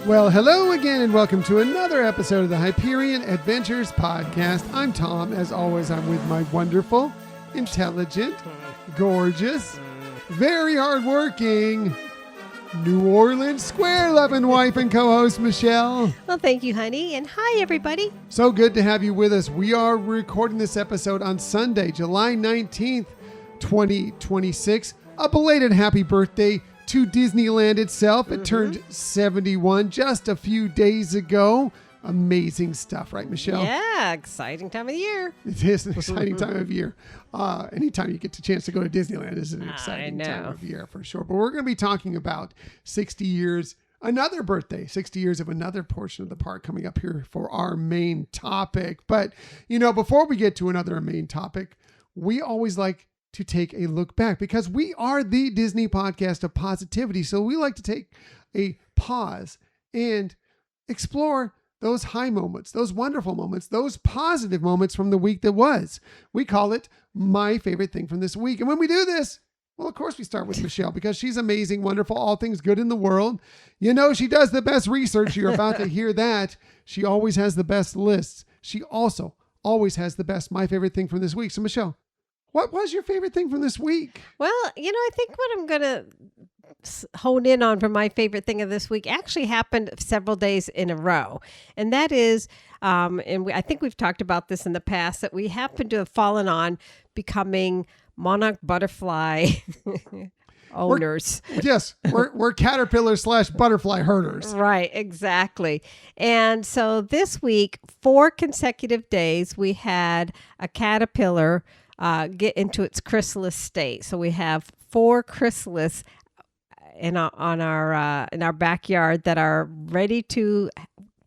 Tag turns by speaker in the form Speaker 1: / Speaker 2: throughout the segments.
Speaker 1: Well, hello again and welcome to another episode of the Hyperion Adventures Podcast. I'm Tom. As always, I'm with my wonderful, intelligent, gorgeous, very hardworking, New Orleans square-loving wife and co-host, Michelle.
Speaker 2: Well, thank you, honey. And hi, everybody.
Speaker 1: So good to have you with us. We are recording this episode on Sunday, July 19th, 2026. A belated happy birthday to Disneyland itself. It turned 71 just a few days ago. Amazing stuff, right, Michelle?
Speaker 2: Yeah, exciting time of the year.
Speaker 1: It is an exciting time of year. Anytime you get a chance to go to Disneyland is an exciting time of year for sure. But we're going to be talking about 60 years, another birthday, 60 years of another portion of the park coming up here for our main topic. But, you know, before we get to another main topic, we always like to take a look back because we are the Disney podcast of positivity. So we like to take a pause and explore those high moments, those wonderful moments, those positive moments from the week that was. We call it My Favorite Thing from This Week. And when we do this, well, of course we start with Michelle because she's amazing, wonderful, all things good in the world. You know, she does the best research. You're about to hear that. She always has the best lists. She also always has the best My Favorite Thing from This Week. So Michelle, what was your favorite thing from this week?
Speaker 2: Well, you know, I think what I'm going to hone in on for my favorite thing of this week actually happened several days in a row. And that is, I think we've talked about this in the past, that we happen to have fallen on becoming monarch butterfly owners. We're caterpillar / butterfly herders. Right, exactly. And so this week, 4 consecutive days, we had a caterpillar get into its chrysalis state. So we have 4 chrysalis in our backyard that are ready to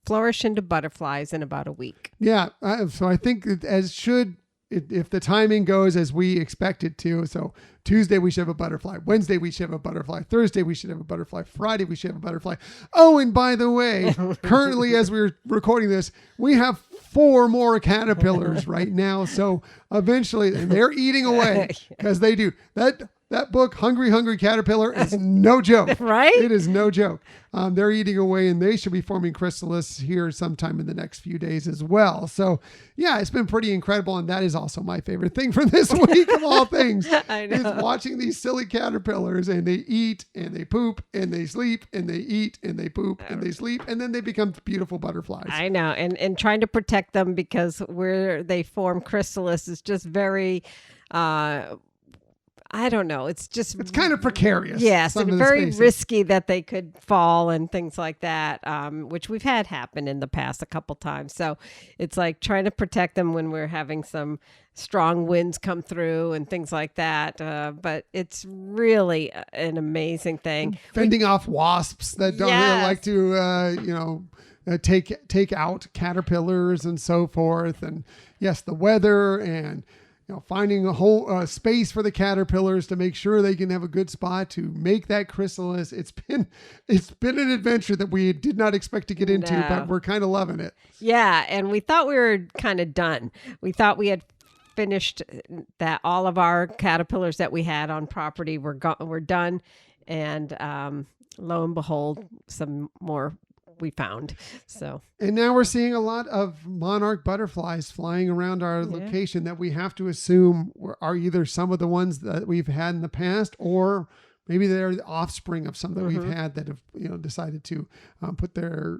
Speaker 2: flourish into butterflies in about a week. Yeah,
Speaker 1: so I think if the timing goes as we expect it to, so Tuesday we should have a butterfly, Wednesday we should have a butterfly, Thursday we should have a butterfly, Friday we should have a butterfly. Oh, and by the way, currently as we're recording this, we have 4 more caterpillars right now. So eventually, and they're eating away because they do. That book, Hungry, Hungry Caterpillar, is no joke.
Speaker 2: Right?
Speaker 1: It is no joke. They're eating away, and they should be forming chrysalis here sometime in the next few days as well. So, yeah, it's been pretty incredible, and that is also my favorite thing from this week of all things.
Speaker 2: I know.
Speaker 1: Is watching these silly caterpillars, and they eat, and they poop, and they sleep, and they eat, and they poop, and they sleep, and then they become beautiful butterflies.
Speaker 2: I know, and trying to protect them because where they form chrysalis is just very... I don't know. It's
Speaker 1: kind of precarious.
Speaker 2: Yes, and very risky that they could fall and things like that, which we've had happen in the past a couple times. So it's like trying to protect them when we're having some strong winds come through and things like that. But it's really an amazing thing.
Speaker 1: Fending off wasps that don't really like to, take out caterpillars and so forth. And yes, the weather and finding a whole space for the caterpillars to make sure they can have a good spot to make that chrysalis. It's been an adventure that we did not expect to get into, but we're kind of loving it.
Speaker 2: Yeah, and we thought we were kind of done. We thought we had finished that. All of our caterpillars that we had on property were done, and lo and behold, some more we found. And
Speaker 1: now we're seeing a lot of monarch butterflies flying around our location that we have to assume are either some of the ones that we've had in the past, or maybe they're the offspring of some that we've had that have decided to put their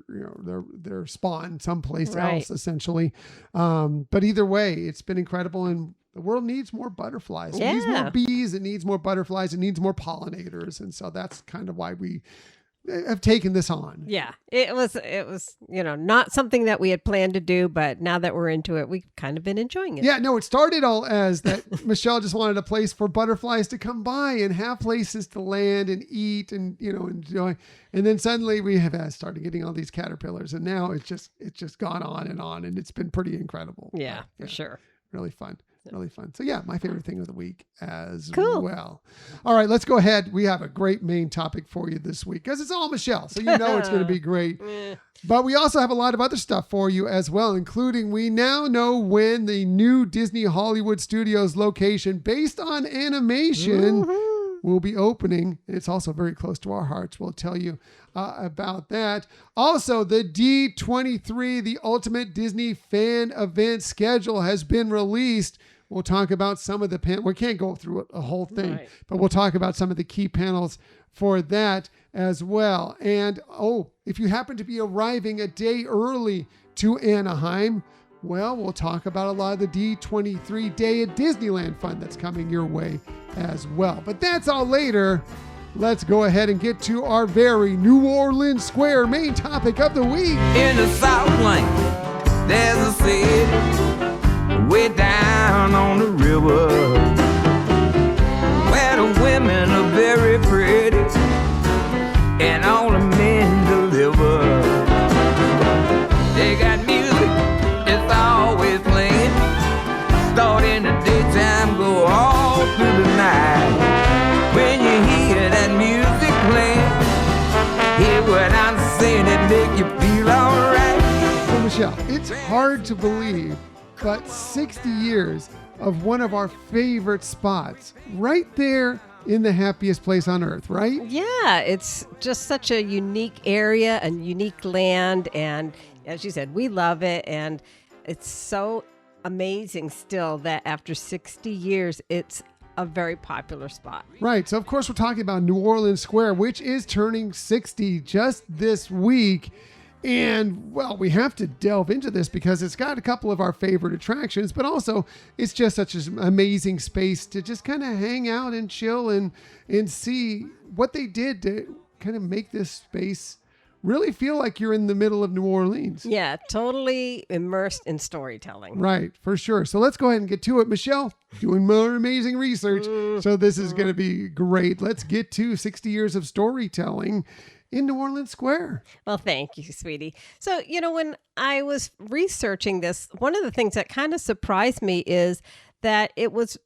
Speaker 1: spawn someplace else, essentially. But either way, it's been incredible, and the world needs more butterflies. It needs more bees. It needs more butterflies. It needs more pollinators, and so that's kind of why we have taken this on.
Speaker 2: Yeah, it was, not something that we had planned to do, but now that we're into it, we've kind of been enjoying it.
Speaker 1: Yeah, no, it started all as that Michelle just wanted a place for butterflies to come by and have places to land and eat and, enjoy. And then suddenly we have started getting all these caterpillars, and now it's just gone on, and it's been pretty incredible.
Speaker 2: Yeah, for sure.
Speaker 1: Really fun. Really fun. So yeah, my favorite thing of the week as well. All right, let's go ahead. We have a great main topic for you this week because it's all Michelle. So it's going to be great. But we also have a lot of other stuff for you as well, including we now know when the new Disney Hollywood Studios location based on animation will be opening. It's also very close to our hearts. We'll tell you about that. Also, the D23, the Ultimate Disney Fan Event schedule, has been released. We'll talk about some of the we can't go through a whole thing, right, but we'll talk about some of the key panels for that as well. And if you happen to be arriving a day early to Anaheim, well, we'll talk about a lot of the D23 Day at Disneyland fun that's coming your way as well. But that's all later. Let's go ahead and get to our very New Orleans Square main topic of the week.
Speaker 3: In the South Lane, there's a city way down on the river where the women are very pretty and all the men deliver. They got music, it's always playing. Start in the daytime, go all through the night. When you hear that music playing, hear what I'm saying, it make you feel alright.
Speaker 1: So Michelle, it's hard to believe, but 60 years of one of our favorite spots right there in the happiest place on earth, right?
Speaker 2: Yeah, it's just such a unique area, a unique land, and as you said, we love it, and it's so amazing still that after 60 years, it's a very popular spot.
Speaker 1: Right. So, of course, we're talking about New Orleans Square, which is turning 60 just this week. And, well, we have to delve into this because it's got a couple of our favorite attractions, but also it's just such an amazing space to just kind of hang out and chill and see what they did to kind of make this space really feel like you're in the middle of New Orleans.
Speaker 2: Yeah, totally immersed in storytelling.
Speaker 1: Right, for sure. So let's go ahead and get to it. Michelle, doing more amazing research. So this is going to be great. Let's get to 60 years of storytelling in New Orleans Square.
Speaker 2: Well, thank you, sweetie. So, when I was researching this, one of the things that kind of surprised me is that it was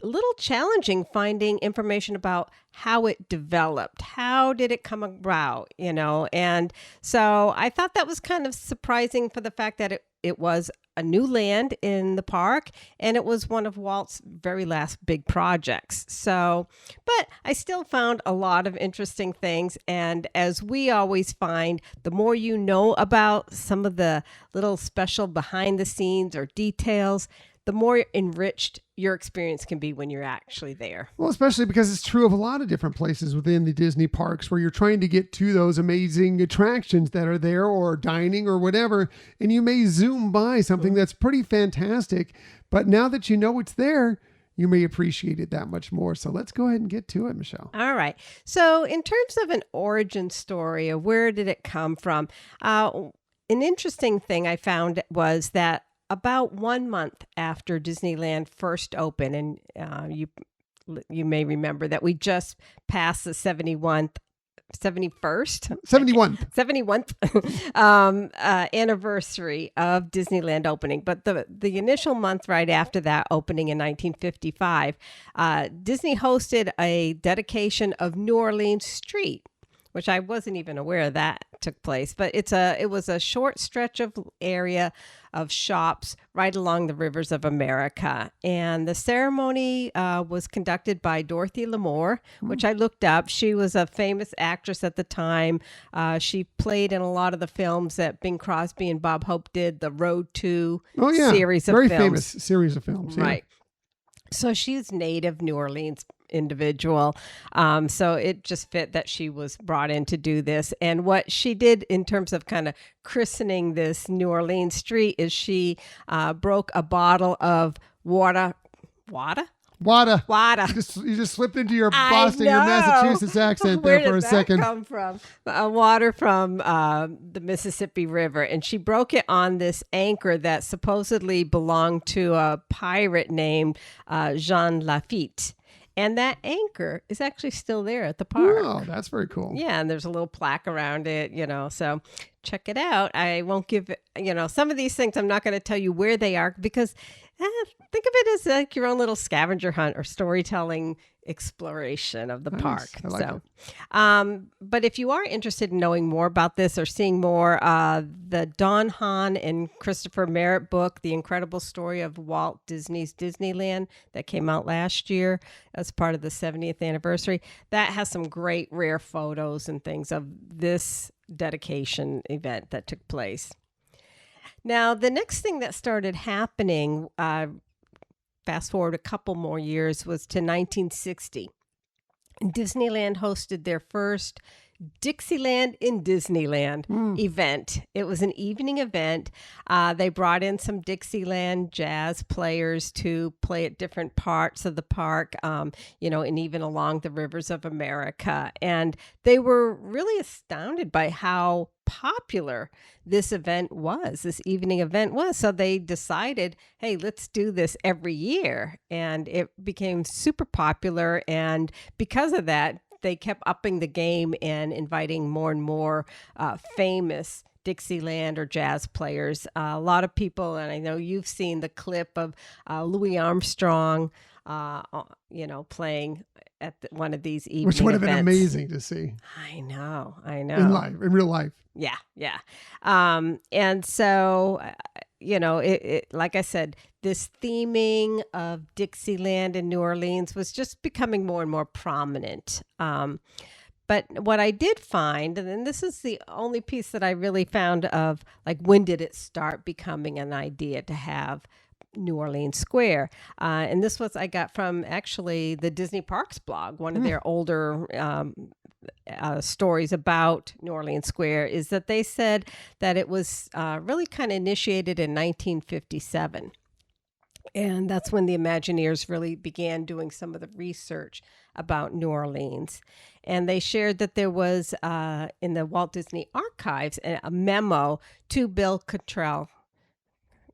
Speaker 2: a little challenging finding information about how it developed. How did it come about, And so I thought that was kind of surprising for the fact that it was a new land in the park, and it was one of Walt's very last big projects. So, but I still found a lot of interesting things. And as we always find, the more you know about some of the little special behind the scenes or details, the more enriched your experience can be when you're actually there.
Speaker 1: Well, especially because it's true of a lot of different places within the Disney parks where you're trying to get to those amazing attractions that are there or dining or whatever, and you may zoom by something that's pretty fantastic, but now that you know it's there, you may appreciate it that much more. So let's go ahead and get to it, Michelle.
Speaker 2: All right. So in terms of an origin story of where did it come from, an interesting thing I found was that about 1 month after Disneyland first opened, and you may remember that we just passed the 71st anniversary of Disneyland opening. But the initial month right after that, opening in 1955, Disney hosted a dedication of New Orleans Street, which I wasn't even aware that took place. But it was a short stretch of area of shops right along the rivers of America. And the ceremony was conducted by Dorothy Lamour, which I looked up. She was a famous actress at the time. She played in a lot of the films that Bing Crosby and Bob Hope did, the Road to series of
Speaker 1: very
Speaker 2: films.
Speaker 1: Famous series of films. Yeah.
Speaker 2: Right. So she's native New Orleans individual. So it just fit that she was brought in to do this. And what she did in terms of kind of christening this New Orleans street is she broke a bottle of water.
Speaker 1: You just slipped into your Boston, your Massachusetts accent there for a second.
Speaker 2: Where did that come from? Water from the Mississippi River. And she broke it on this anchor that supposedly belonged to a pirate named Jean Lafitte. And that anchor is actually still there at the park.
Speaker 1: Oh, that's very cool.
Speaker 2: Yeah, and there's a little plaque around it, so check it out. I won't give it, some of these things I'm not going to tell you where they are because think of it as like your own little scavenger hunt or storytelling exploration of the
Speaker 1: Nice.
Speaker 2: park.
Speaker 1: I like
Speaker 2: it. But if you are interested in knowing more about this or seeing more, the Don Hahn and Christopher Merritt book, The Incredible Story of Walt Disney's Disneyland, that came out last year as part of the 70th anniversary, that has some great rare photos and things of this dedication event that took place. Now, the next thing that started happening, fast forward a couple more years, was to 1960. Disneyland hosted their first Dixieland in Disneyland event. It was an evening event. They brought in some Dixieland jazz players to play at different parts of the park, and even along the rivers of America. And they were really astounded by how popular this evening event was. So they decided, hey, let's do this every year. And it became super popular. And because of that, they kept upping the game and inviting more and more famous Dixieland or jazz players. A lot of people, and I know you've seen the clip of Louis Armstrong, playing at one of these evening
Speaker 1: Which would have
Speaker 2: events.
Speaker 1: been amazing to see.
Speaker 2: I know.
Speaker 1: In real life.
Speaker 2: Yeah. And so, it like I said, this theming of Dixieland and New Orleans was just becoming more and more prominent. But what I did find, and this is the only piece that I really found of, like, when did it start becoming an idea to have New Orleans Square? And this was I got from actually the Disney Parks blog, one of their older stories about New Orleans Square, is that they said that it was really kind of initiated in 1957. And that's when the Imagineers really began doing some of the research about New Orleans. And they shared that there was, in the Walt Disney Archives, a memo to Bill Cottrell.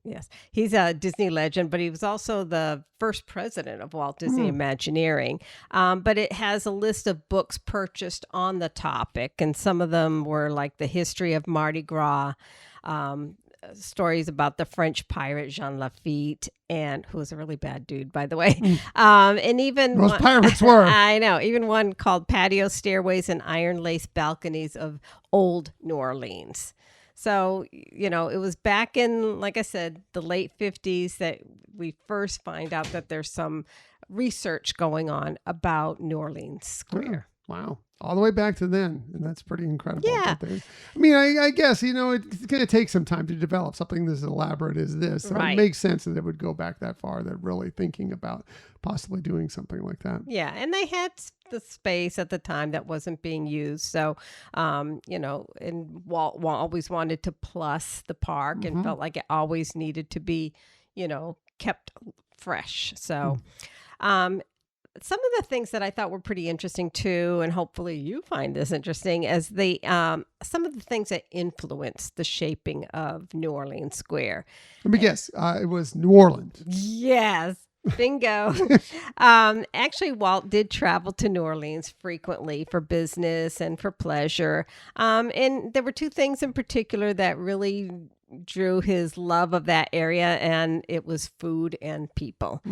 Speaker 2: Yes, he's a Disney legend, but he was also the first president of Walt Disney Imagineering. But it has a list of books purchased on the topic, and some of them were like The History of Mardi Gras, stories about the French pirate Jean Lafitte, and who was a really bad dude, by the way. And even
Speaker 1: Most pirates were.
Speaker 2: I know, even one called Patio Stairways and Iron Lace Balconies of Old New Orleans. So, it was back in, like I said, the late 50s that we first find out that there's some research going on about New Orleans Square.
Speaker 1: Wow. All the way back to then. And that's pretty incredible.
Speaker 2: Yeah.
Speaker 1: I mean, I guess, it's going to take some time to develop something as elaborate as this. So
Speaker 2: Right.
Speaker 1: It makes sense that it would go back that far, that really thinking about possibly doing something like that.
Speaker 2: Yeah. And they had the space at the time that wasn't being used. So, and Walt always wanted to plus the park and felt like it always needed to be, kept fresh. So, some of the things that I thought were pretty interesting too, and hopefully you find this interesting, as some of the things that influenced the shaping of New Orleans Square.
Speaker 1: Let me guess. It was New Orleans.
Speaker 2: Yes. Bingo. Actually, Walt did travel to New Orleans frequently for business and for pleasure. And there were two things in particular that really drew his love of that area, and it was food and people.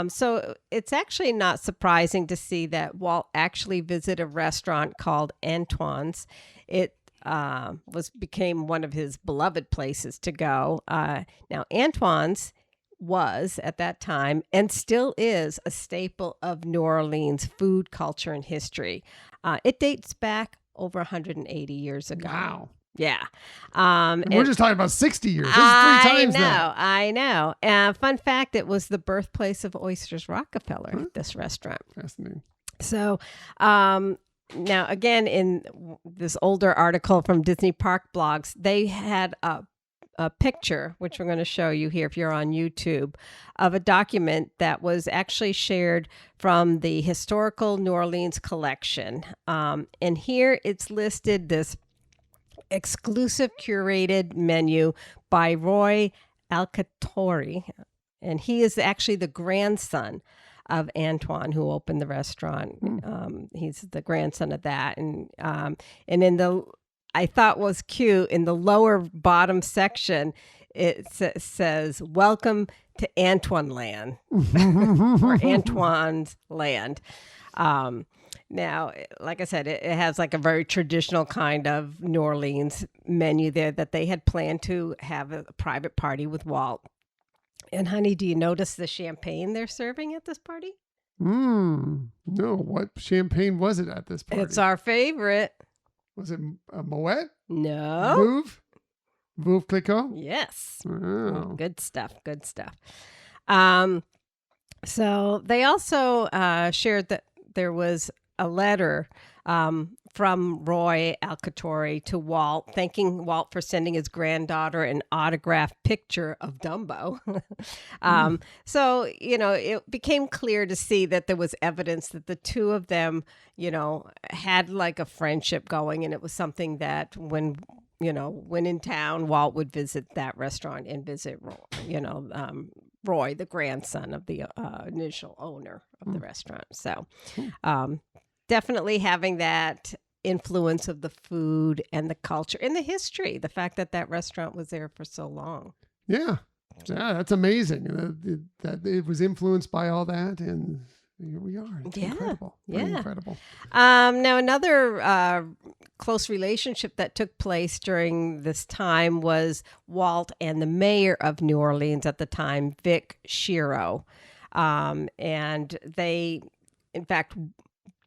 Speaker 2: So it's actually not surprising to see that Walt actually visited a restaurant called Antoine's. It became one of his beloved places to go. Now, Antoine's was at that time and still is a staple of New Orleans food culture and history. It dates back over 180 years ago.
Speaker 1: Wow.
Speaker 2: Yeah.
Speaker 1: And we're just talking about 60 years. This is 3 times that.
Speaker 2: I know. Fun fact, it was the birthplace of Oysters Rockefeller at this restaurant.
Speaker 1: Fascinating.
Speaker 2: So now, again, in this older article from Disney Park Blogs, they had a picture, which we're going to show you here if you're on YouTube, of a document that was actually shared from the Historical New Orleans Collection. And here it's listed, this exclusive curated menu by Roy Alcatori. And he is actually the grandson of Antoine, who opened the restaurant. He's the grandson of that. And in the, I thought was cute, in the lower bottom section, it says, "Welcome to Antoine Land," or Antoine's Land. Now, like I said, it has like a very traditional kind of New Orleans menu there that they had planned to have a private party with Walt. And honey, do you notice the champagne they're serving at this party?
Speaker 1: No, what champagne was it at this party?
Speaker 2: It's our favorite.
Speaker 1: Was it a Moet?
Speaker 2: No.
Speaker 1: Veuve Clicquot?
Speaker 2: Yes.
Speaker 1: Oh.
Speaker 2: Good stuff. Good stuff. So they also shared that there was a letter from Roy Alcatori to Walt, thanking Walt for sending his granddaughter an autographed picture of Dumbo. So, it became clear to see that there was evidence that the two of them, had like a friendship going. And it was something that when in town, Walt would visit that restaurant and visit, Roy, the grandson of the initial owner of the restaurant. So definitely having that influence of the food and the culture and the history, the fact that restaurant was there for so long.
Speaker 1: Yeah, that's amazing. That it was influenced by all that, and here we are. It's incredible. Incredible.
Speaker 2: Now, another close relationship that took place during this time was Walt and the mayor of New Orleans at the time, Vic Shiro. And they, in fact,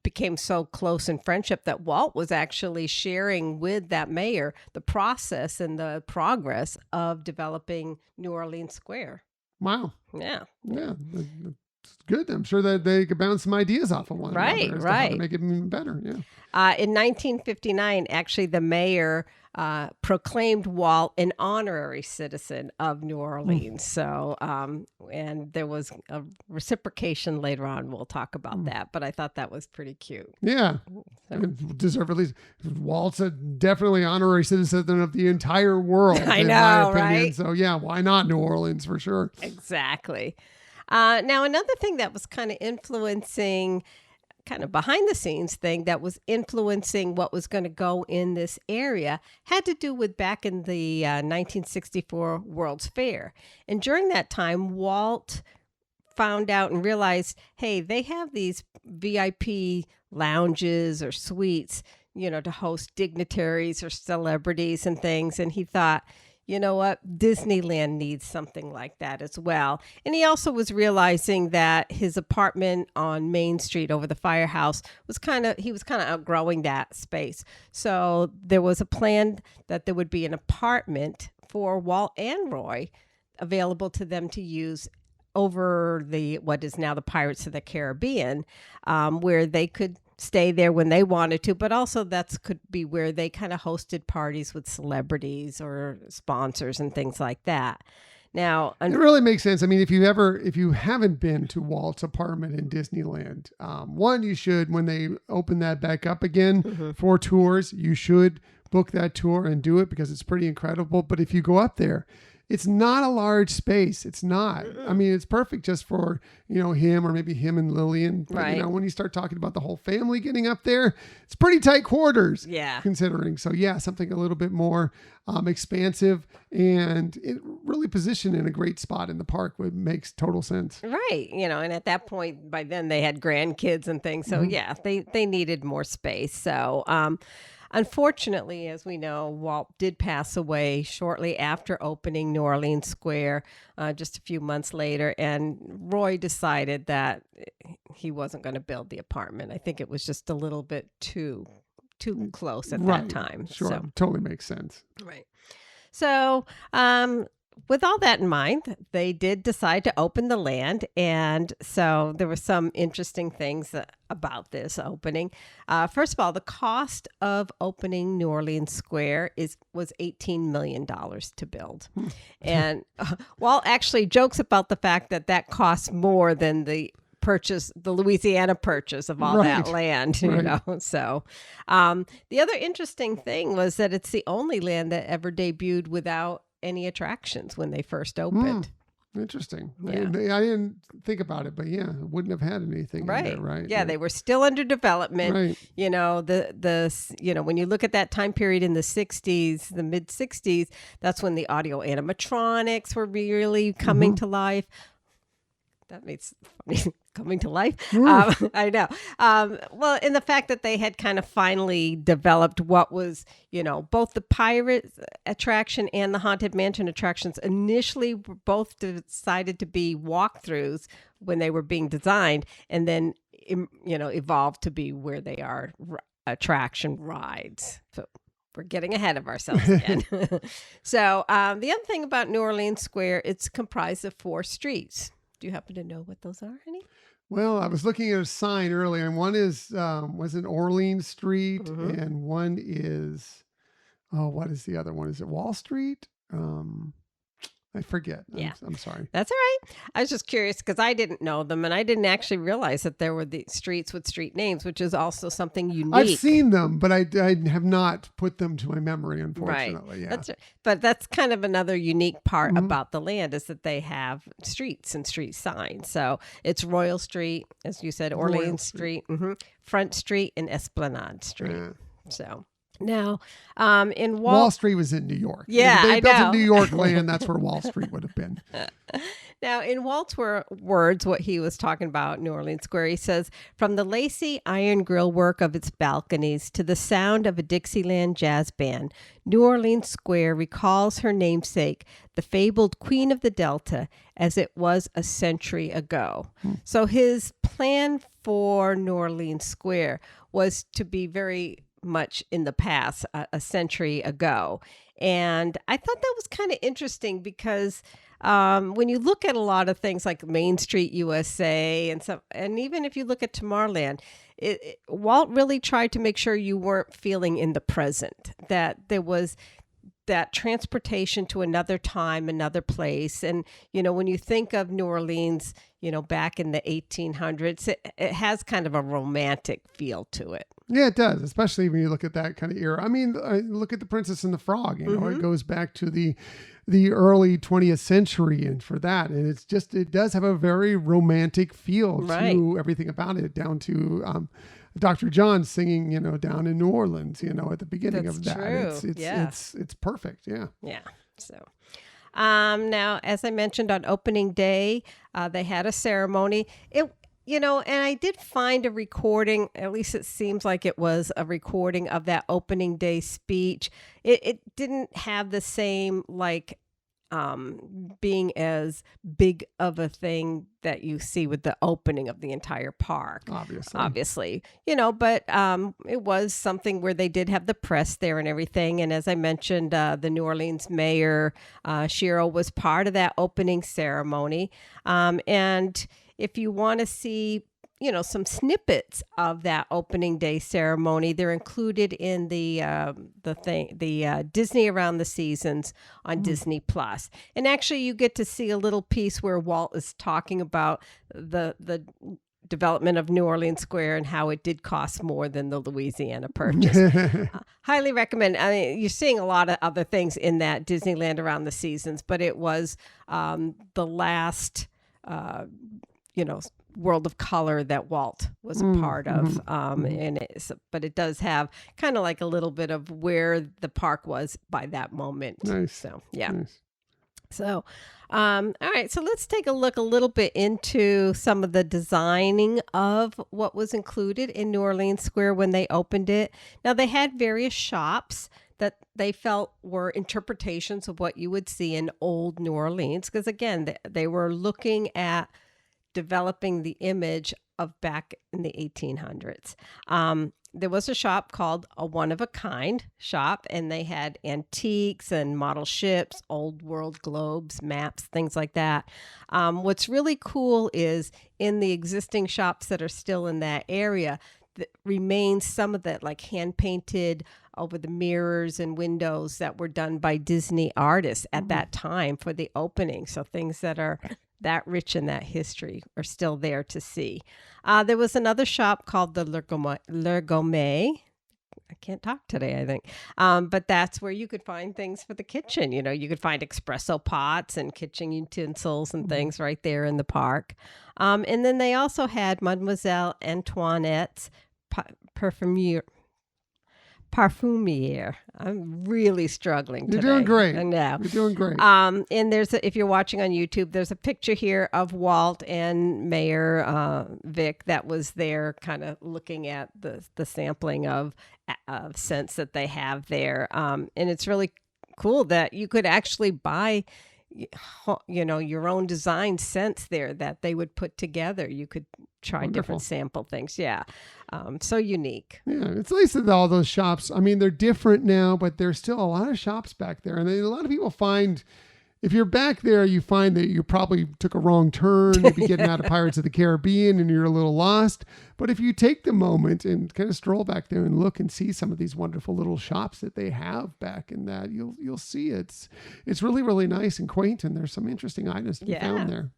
Speaker 2: became so close in friendship that Walt was actually sharing with that mayor the process and the progress of developing New Orleans Square.
Speaker 1: Wow.
Speaker 2: Yeah.
Speaker 1: Yeah. It's good. I'm sure that they could bounce some ideas off of one another as to how to make it even better. Yeah.
Speaker 2: In 1959, actually, the mayor proclaimed Walt an honorary citizen of New Orleans. So, and there was a reciprocation later on. We'll talk about that, but I thought that was pretty cute.
Speaker 1: Yeah. Deserve at least. Walt's a definitely honorary citizen of the entire world.
Speaker 2: I know, right?
Speaker 1: So yeah, why not New Orleans for sure?
Speaker 2: Exactly. Now, another thing that was kind of influencing, kind of behind the scenes thing that was influencing what was going to go in this area had to do with back in the 1964 World's Fair. And during that time, Walt found out and realized, hey, they have these VIP lounges or suites, to host dignitaries or celebrities and things. And he thought, you know what? Disneyland needs something like that as well. And he also was realizing that his apartment on Main Street over the firehouse was he was kind of outgrowing that space. So there was a plan that there would be an apartment for Walt and Roy available to them to use over what is now the Pirates of the Caribbean, where they could stay there when they wanted to, but also could be where they kind of hosted parties with celebrities or sponsors and things like that. Now,
Speaker 1: it really makes sense. I mean, if you haven't been to Walt's apartment in Disneyland, one, you should, when they open that back up again for tours, you should book that tour and do it because it's pretty incredible. But if you go up there, it's not a large space. It's not. I mean, it's perfect just for, him or maybe him and Lillian. But,
Speaker 2: right.
Speaker 1: When you start talking about the whole family getting up there, it's pretty tight quarters.
Speaker 2: Yeah.
Speaker 1: Considering. So, yeah, something a little bit more expansive and it really positioned in a great spot in the park, which makes total sense.
Speaker 2: Right. And at that point, by then they had grandkids and things. So, yeah, they needed more space. So, unfortunately, as we know, Walt did pass away shortly after opening New Orleans Square, just a few months later, and Roy decided that he wasn't going to build the apartment. I think it was just a little bit too close at that time.
Speaker 1: Sure,
Speaker 2: so.
Speaker 1: Totally makes sense.
Speaker 2: Right. So, with all that in mind, they did decide to open the land. And so there were some interesting things about this opening. First of all, the cost of opening New Orleans Square was $18 million to build. And Walt actually jokes about the fact that costs more than the Louisiana purchase of all that land, So the other interesting thing was that it's the only land that ever debuted without any attractions when they first opened.
Speaker 1: Interesting.
Speaker 2: Yeah.
Speaker 1: I didn't think about it, but yeah, it wouldn't have had anything in there, right?
Speaker 2: Yeah, they were still under development.
Speaker 1: Right.
Speaker 2: You know, when you look at that time period in the 60s, the mid 60s, that's when the audio animatronics were really coming to life. That makes funny. Coming to life. I know. Well, in the fact that they had kind of finally developed what was, both the pirate attraction and the Haunted Mansion attractions initially were both decided to be walkthroughs when they were being designed, and then, evolved to be where they are attraction rides. So we're getting ahead of ourselves again. So the other thing about New Orleans Square, it's comprised of 4 streets. Do you happen to know what those are, honey?
Speaker 1: Well, I was looking at a sign earlier, and one is was it Orleans Street, and one is what is the other one? Is it Wall Street? I forget.
Speaker 2: Yeah.
Speaker 1: I'm sorry.
Speaker 2: That's all right. I was just curious because I didn't know them, and I didn't actually realize that there were the streets with street names, which is also something unique.
Speaker 1: I've seen them, but I have not put them to my memory, unfortunately.
Speaker 2: Right.
Speaker 1: Yeah.
Speaker 2: But that's kind of another unique part about the land is that they have streets and street signs. So it's Royal Street, as you said, Orleans Street, Front Street, and Esplanade Street.
Speaker 1: Yeah.
Speaker 2: So now, in
Speaker 1: Wall Street was in New York.
Speaker 2: Yeah,
Speaker 1: if they built
Speaker 2: know.
Speaker 1: in New York land, that's where Wall Street would have been.
Speaker 2: Now, in Walt's words, what he was talking about, New Orleans Square, he says, from the lacy iron grill work of its balconies to the sound of a Dixieland jazz band, New Orleans Square recalls her namesake, the fabled Queen of the Delta, as it was a century ago. So his plan for New Orleans Square was to be very much in the past, a century ago. And I thought that was kind of interesting because when you look at a lot of things like Main Street USA and even if you look at Tomorrowland, Walt really tried to make sure you weren't feeling in the present, that there was that transportation to another time, another place. And, when you think of New Orleans, back in the 1800s, it has kind of a romantic feel to it.
Speaker 1: Yeah, it does, especially when you look at that kind of era. I mean, look at The Princess and the Frog. It goes back to the early 20th century, and for that, and it does have a very romantic feel to everything about it, down to Dr. John singing, down in New Orleans, at the beginning of that.
Speaker 2: True.
Speaker 1: It's perfect. Yeah.
Speaker 2: Yeah. So. Now, as I mentioned on opening day, they had a ceremony. And I did find a recording, at least it seems like it was a recording of that opening day speech. It didn't have the same, being as big of a thing that you see with the opening of the entire park. Obviously, but it was something where they did have the press there and everything. And as I mentioned, the New Orleans mayor, Shiro, was part of that opening ceremony. And if you want to see, some snippets of that opening day ceremony, they're included in the Disney Around the Seasons on Disney Plus. And actually, you get to see a little piece where Walt is talking about the development of New Orleans Square and how it did cost more than the Louisiana Purchase. Highly recommend. I mean, you're seeing a lot of other things in that Disneyland Around the Seasons, but it was the last world of color that Walt was a part of. But it does have kind of like a little bit of where the park was by that moment.
Speaker 1: Nice.
Speaker 2: So, yeah.
Speaker 1: Nice.
Speaker 2: So, all right. So let's take a look a little bit into some of the designing of what was included in New Orleans Square when they opened it. Now, they had various shops that they felt were interpretations of what you would see in old New Orleans. Because again, they were looking at developing the image of back in the 1800s. There was a shop called a one-of-a-kind shop, and they had antiques and model ships, old world globes, maps, things like that. What's really cool is in the existing shops that are still in that area, that remains some of that like hand-painted over the mirrors and windows that were done by Disney artists at that time for the opening. So things that are that rich in that history are still there to see. There was another shop called the Le Gourmet. I can't talk today, I think. But that's where you could find things for the kitchen. You know, you could find espresso pots and kitchen utensils and things right there in the park. And then they also had Mademoiselle Antoinette's Parfumier. I'm really struggling today.
Speaker 1: You're doing great.
Speaker 2: I know.
Speaker 1: You're doing great.
Speaker 2: And if you're watching on YouTube, there's a picture here of Walt and Mayor Vic that was there kind of looking at the sampling of scents that they have there. And it's really cool that you could actually buy your own design scents there that they would put together. You could try different sample things. Yeah. So unique.
Speaker 1: Yeah. It's nice that all those shops, I mean, they're different now, but there's still a lot of shops back there. And a lot of people find, if you're back there, you find that you probably took a wrong turn, maybe getting out of Pirates of the Caribbean and you're a little lost. But if you take the moment and kind of stroll back there and look and see some of these wonderful little shops that they have back in that, you'll see it's really, really nice and quaint. And there's some interesting items to be found there.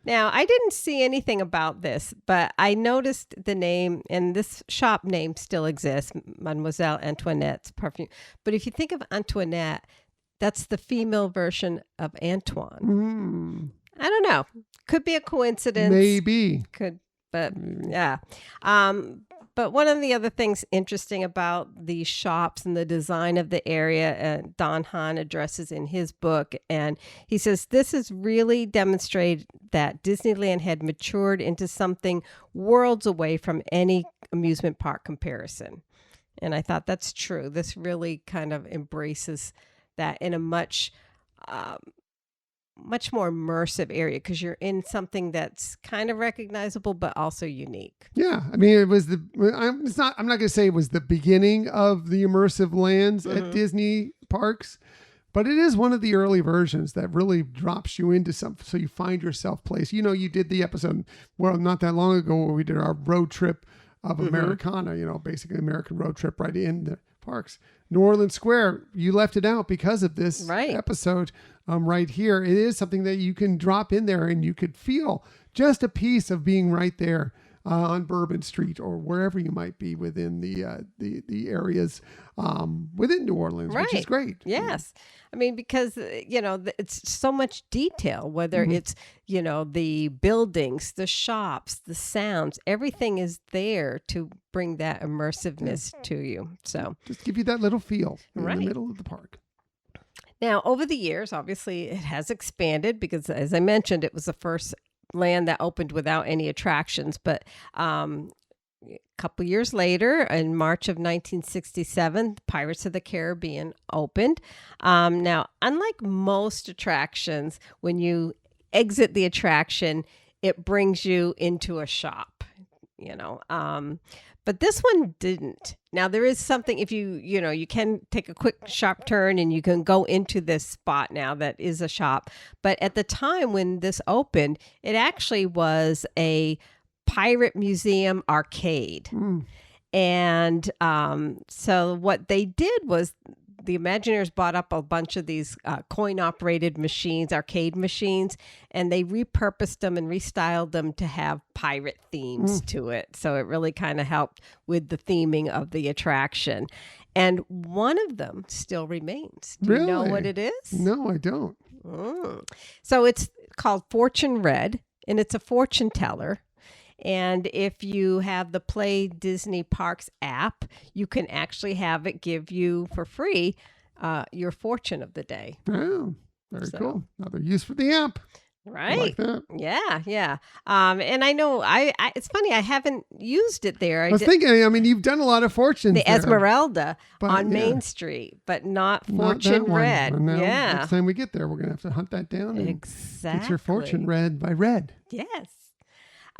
Speaker 2: Now, I didn't see anything about this, but I noticed the name, and this shop name still exists, Mademoiselle Antoinette's Perfume. But if you think of Antoinette, that's the female version of Antoine. I don't know. Could be a coincidence.
Speaker 1: Maybe.
Speaker 2: Could, but yeah. But one of the other things interesting about the shops and the design of the area, Don Hahn addresses in his book, and he says this has really demonstrated that Disneyland had matured into something worlds away from any amusement park comparison. And I thought that's true. This really kind of embraces that in a much more immersive area because you're in something that's kind of recognizable but also unique.
Speaker 1: Yeah, I mean, it was I'm not going to say it was the beginning of the immersive lands at Disney parks, but it is one of the early versions that really drops you into something. So you find yourself placed. You know, you did the episode not that long ago where we did our road trip of Americana. You know, basically American road trip right in the parks. New Orleans Square, you left it out because of this episode right here. It is something that you can drop in there and you could feel just a piece of being right there on Bourbon Street or wherever you might be within the areas within New Orleans, which is great.
Speaker 2: Yes. I mean, because, it's so much detail, whether it's, the buildings, the shops, the sounds, everything is there to bring that immersiveness to you. So
Speaker 1: just give you that little feel in the middle of the park.
Speaker 2: Now, over the years, obviously, it has expanded because, as I mentioned, it was the first land that opened without any attractions. But a couple years later, in March of 1967, Pirates of the Caribbean opened. Now, unlike most attractions, when you exit the attraction, it brings you into a shop, but this one didn't. Now, there is something, if you can take a quick sharp turn and you can go into this spot now that is a shop. But at the time when this opened, it actually was a pirate museum arcade. And so what they did was the Imagineers bought up a bunch of these coin-operated machines, arcade machines, and they repurposed them and restyled them to have pirate themes to it. So it really kind of helped with the theming of the attraction. And one of them still remains. Do you know what it is?
Speaker 1: No, I don't.
Speaker 2: So it's called Fortune Red, and it's a fortune teller. And if you have the Play Disney Parks app, you can actually have it give you for free your fortune of the day.
Speaker 1: Oh, very cool. Another use for the app.
Speaker 2: Right.
Speaker 1: I like that.
Speaker 2: Yeah. And I know it's funny, I haven't used it there.
Speaker 1: I was thinking, I mean, you've done a lot of fortunes.
Speaker 2: The Esmeralda on Main Street, but not Fortune Red.
Speaker 1: Now, next time we get there, we're going to have to hunt that down and get your fortune read by Red.
Speaker 2: Yes.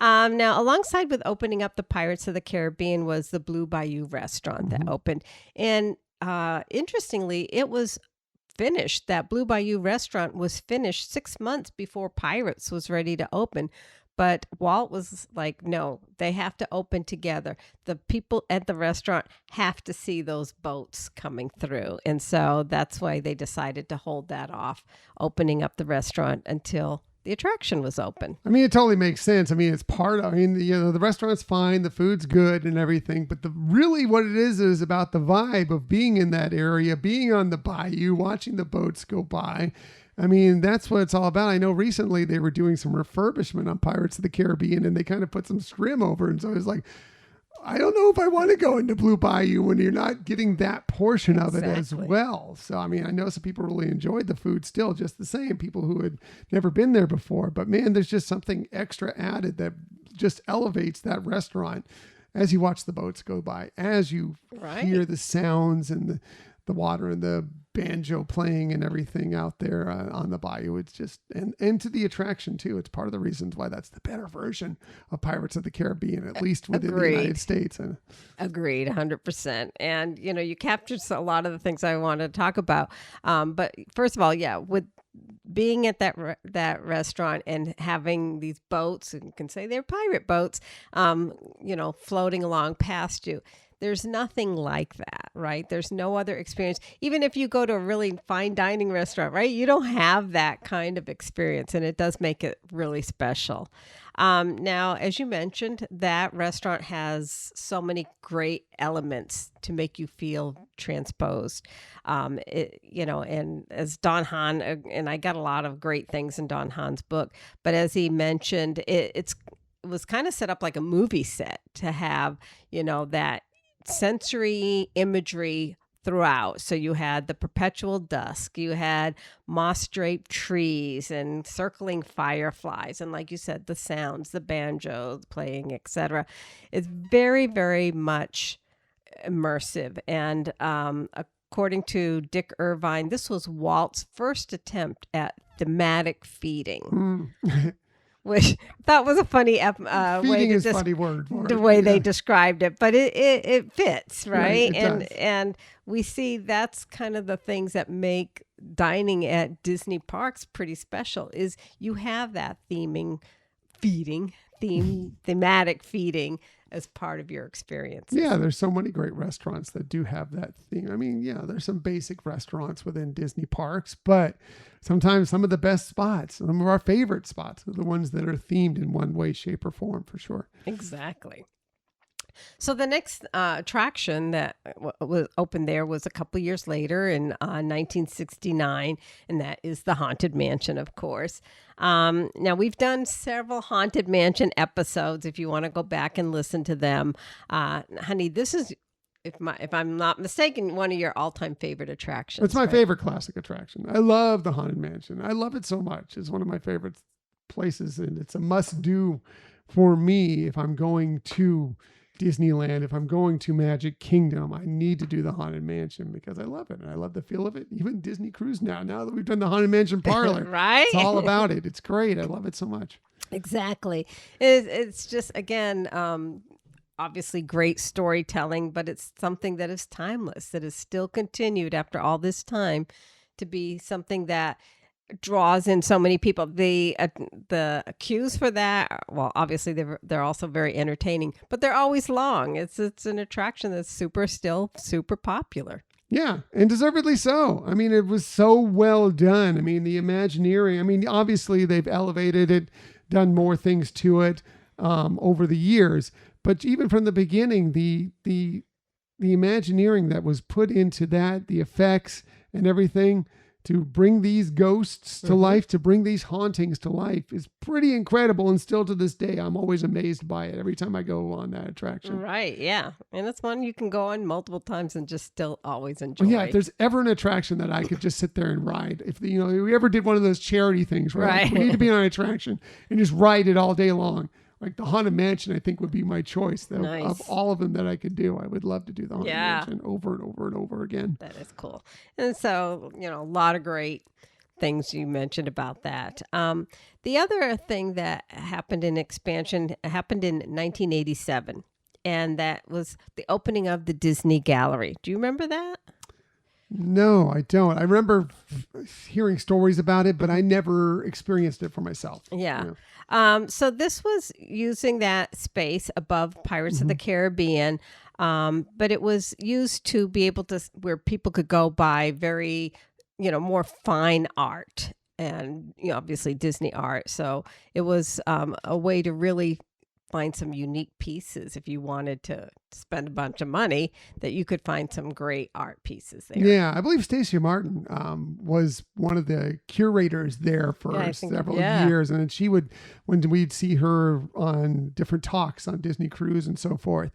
Speaker 2: Now, alongside with opening up the Pirates of the Caribbean was the Blue Bayou restaurant that opened. And interestingly, it was finished. That Blue Bayou restaurant was finished 6 months before Pirates was ready to open. But Walt was like, no, they have to open together. The people at the restaurant have to see those boats coming through. And so that's why they decided to hold that off, opening up the restaurant until the attraction was open.
Speaker 1: I mean, it totally makes sense. I mean, it's part of, the restaurant's fine, the food's good and everything, but really what it is about the vibe of being in that area, being on the bayou, watching the boats go by. I mean, that's what it's all about. I know recently they were doing some refurbishment on Pirates of the Caribbean, and they kind of put some scrim over. And so I was like, I don't know if I want to go into Blue Bayou when you're not getting that portion of it as well. So, I mean, I know some people really enjoyed the food still just the same, people who had never been there before. But man, there's just something extra added that just elevates that restaurant as you watch the boats go by, as you hear the sounds and the water and the banjo playing and everything out there on the bayou. It's just, and to the attraction too. It's part of the reasons why that's the better version of Pirates of the Caribbean, at least within the United States.
Speaker 2: Agreed, 100%. And, you captured a lot of the things I wanted to talk about. But first of all, with being at that restaurant and having these boats, and you can say they're pirate boats, floating along past you. There's nothing like that, right? There's no other experience. Even if you go to a really fine dining restaurant, right? You don't have that kind of experience, and it does make it really special. Now, as you mentioned, that restaurant has so many great elements to make you feel transposed. And as Don Hahn, and I got a lot of great things in Don Hahn's book, but as he mentioned, it was kind of set up like a movie set to have, that sensory imagery throughout. So you had the perpetual dusk, you had moss-draped trees and circling fireflies, and like you said, the sounds, the banjo playing, etc. It's very, very much immersive. And according to Dick Irvine, this was Walt's first attempt at thematic feeding. Which I thought was a funny way to
Speaker 1: funny word for
Speaker 2: the way they described it, but it fits, right?
Speaker 1: It
Speaker 2: and we see that's kind of the things that make dining at Disney parks pretty special. Is you have that thematic feeding as part of your experience.
Speaker 1: Yeah, there's so many great restaurants that do have that theme. I mean, there's some basic restaurants within Disney parks, but sometimes some of the best spots, some of our favorite spots, are the ones that are themed in one way, shape, or form, for sure.
Speaker 2: Exactly. So the next attraction that was opened there was a couple years later in 1969, and that is the Haunted Mansion, of course. Now, we've done several Haunted Mansion episodes. If you want to go back and listen to them, honey, this is, if I'm not mistaken, one of your all-time favorite attractions.
Speaker 1: It's my favorite classic attraction. I love the Haunted Mansion. I love it so much. It's one of my favorite places, and it's a must-do for me if I'm going to Disneyland. If I'm going to Magic Kingdom, I need to do the Haunted Mansion because I love it and I love the feel of it. Even Disney Cruise now that we've done the Haunted Mansion parlor,
Speaker 2: right?
Speaker 1: It's all about it. It's great. I love it so much.
Speaker 2: Exactly. It's just, again, obviously great storytelling, but it's something that is timeless, that is still continued after all this time to be something that draws in so many people. The queues for that, well, obviously they're also very entertaining, but they're always long. It's an attraction that's still super popular.
Speaker 1: Yeah, and deservedly so. I mean, it was so well done. I mean, the Imagineering. I mean, obviously they've elevated it, done more things to it over the years, but even from the beginning, the Imagineering that was put into that, the effects and everything, to bring these ghosts to life, to bring these hauntings to life is pretty incredible. And still to this day, I'm always amazed by it every time I go on that attraction.
Speaker 2: Right. Yeah. And it's one you can go on multiple times and just still always enjoy.
Speaker 1: Well, yeah. If there's ever an attraction that I could just sit there and ride, if we ever did one of those charity things, right? Like, we need to be on an attraction and just ride it all day long. Like the Haunted Mansion, I think would be my choice. Nice. Of all of them that I could do, I would love to do the Haunted Mansion over and over and over again.
Speaker 2: That is cool. And so, a lot of great things you mentioned about that. The other thing that happened in expansion happened in 1987, and that was the opening of the Disney Gallery. Do you remember that?
Speaker 1: No, I don't. I remember hearing stories about it, but I never experienced it for myself.
Speaker 2: Yeah. So this was using that space above Pirates of the Caribbean, but it was used to be able to, where people could go buy very, more fine art. and obviously Disney art. So it was a way to really find some unique pieces if you wanted to spend a bunch of money, that you could find some great art pieces there.
Speaker 1: Yeah, I believe Stacia Martin was one of the curators there for several years. And she would, when we'd see her on different talks on Disney Cruise and so forth,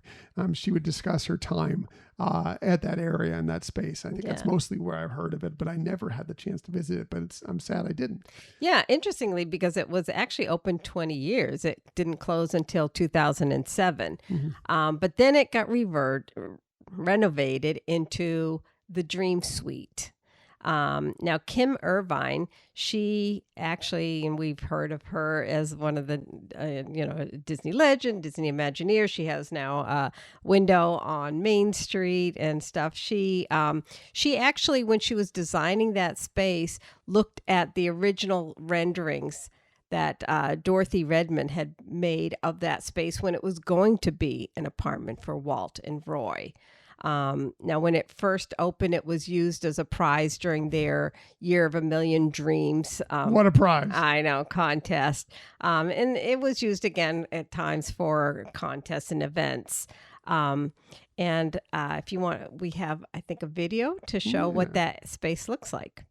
Speaker 1: she would discuss her time at that area and that space. I think that's mostly where I've heard of it, but I never had the chance to visit it, but I'm sad I didn't.
Speaker 2: Yeah, interestingly, because it was actually open 20 years. It didn't close until 2007. Mm-hmm. But then it got renovated into the Dream Suite. Now, Kim Irvine, she actually, and we've heard of her as one of the, Disney legend, Disney Imagineer. She has now a window on Main Street and stuff. She actually, when she was designing that space, looked at the original renderings that Dorothy Redmond had made of that space when it was going to be an apartment for Walt and Roy. Now, when it first opened, it was used as a prize during their Year of a Million Dreams.
Speaker 1: What a prize.
Speaker 2: I know, contest. And it was used again at times for contests and events. And if you want, we have, I think, a video to show what that space looks like.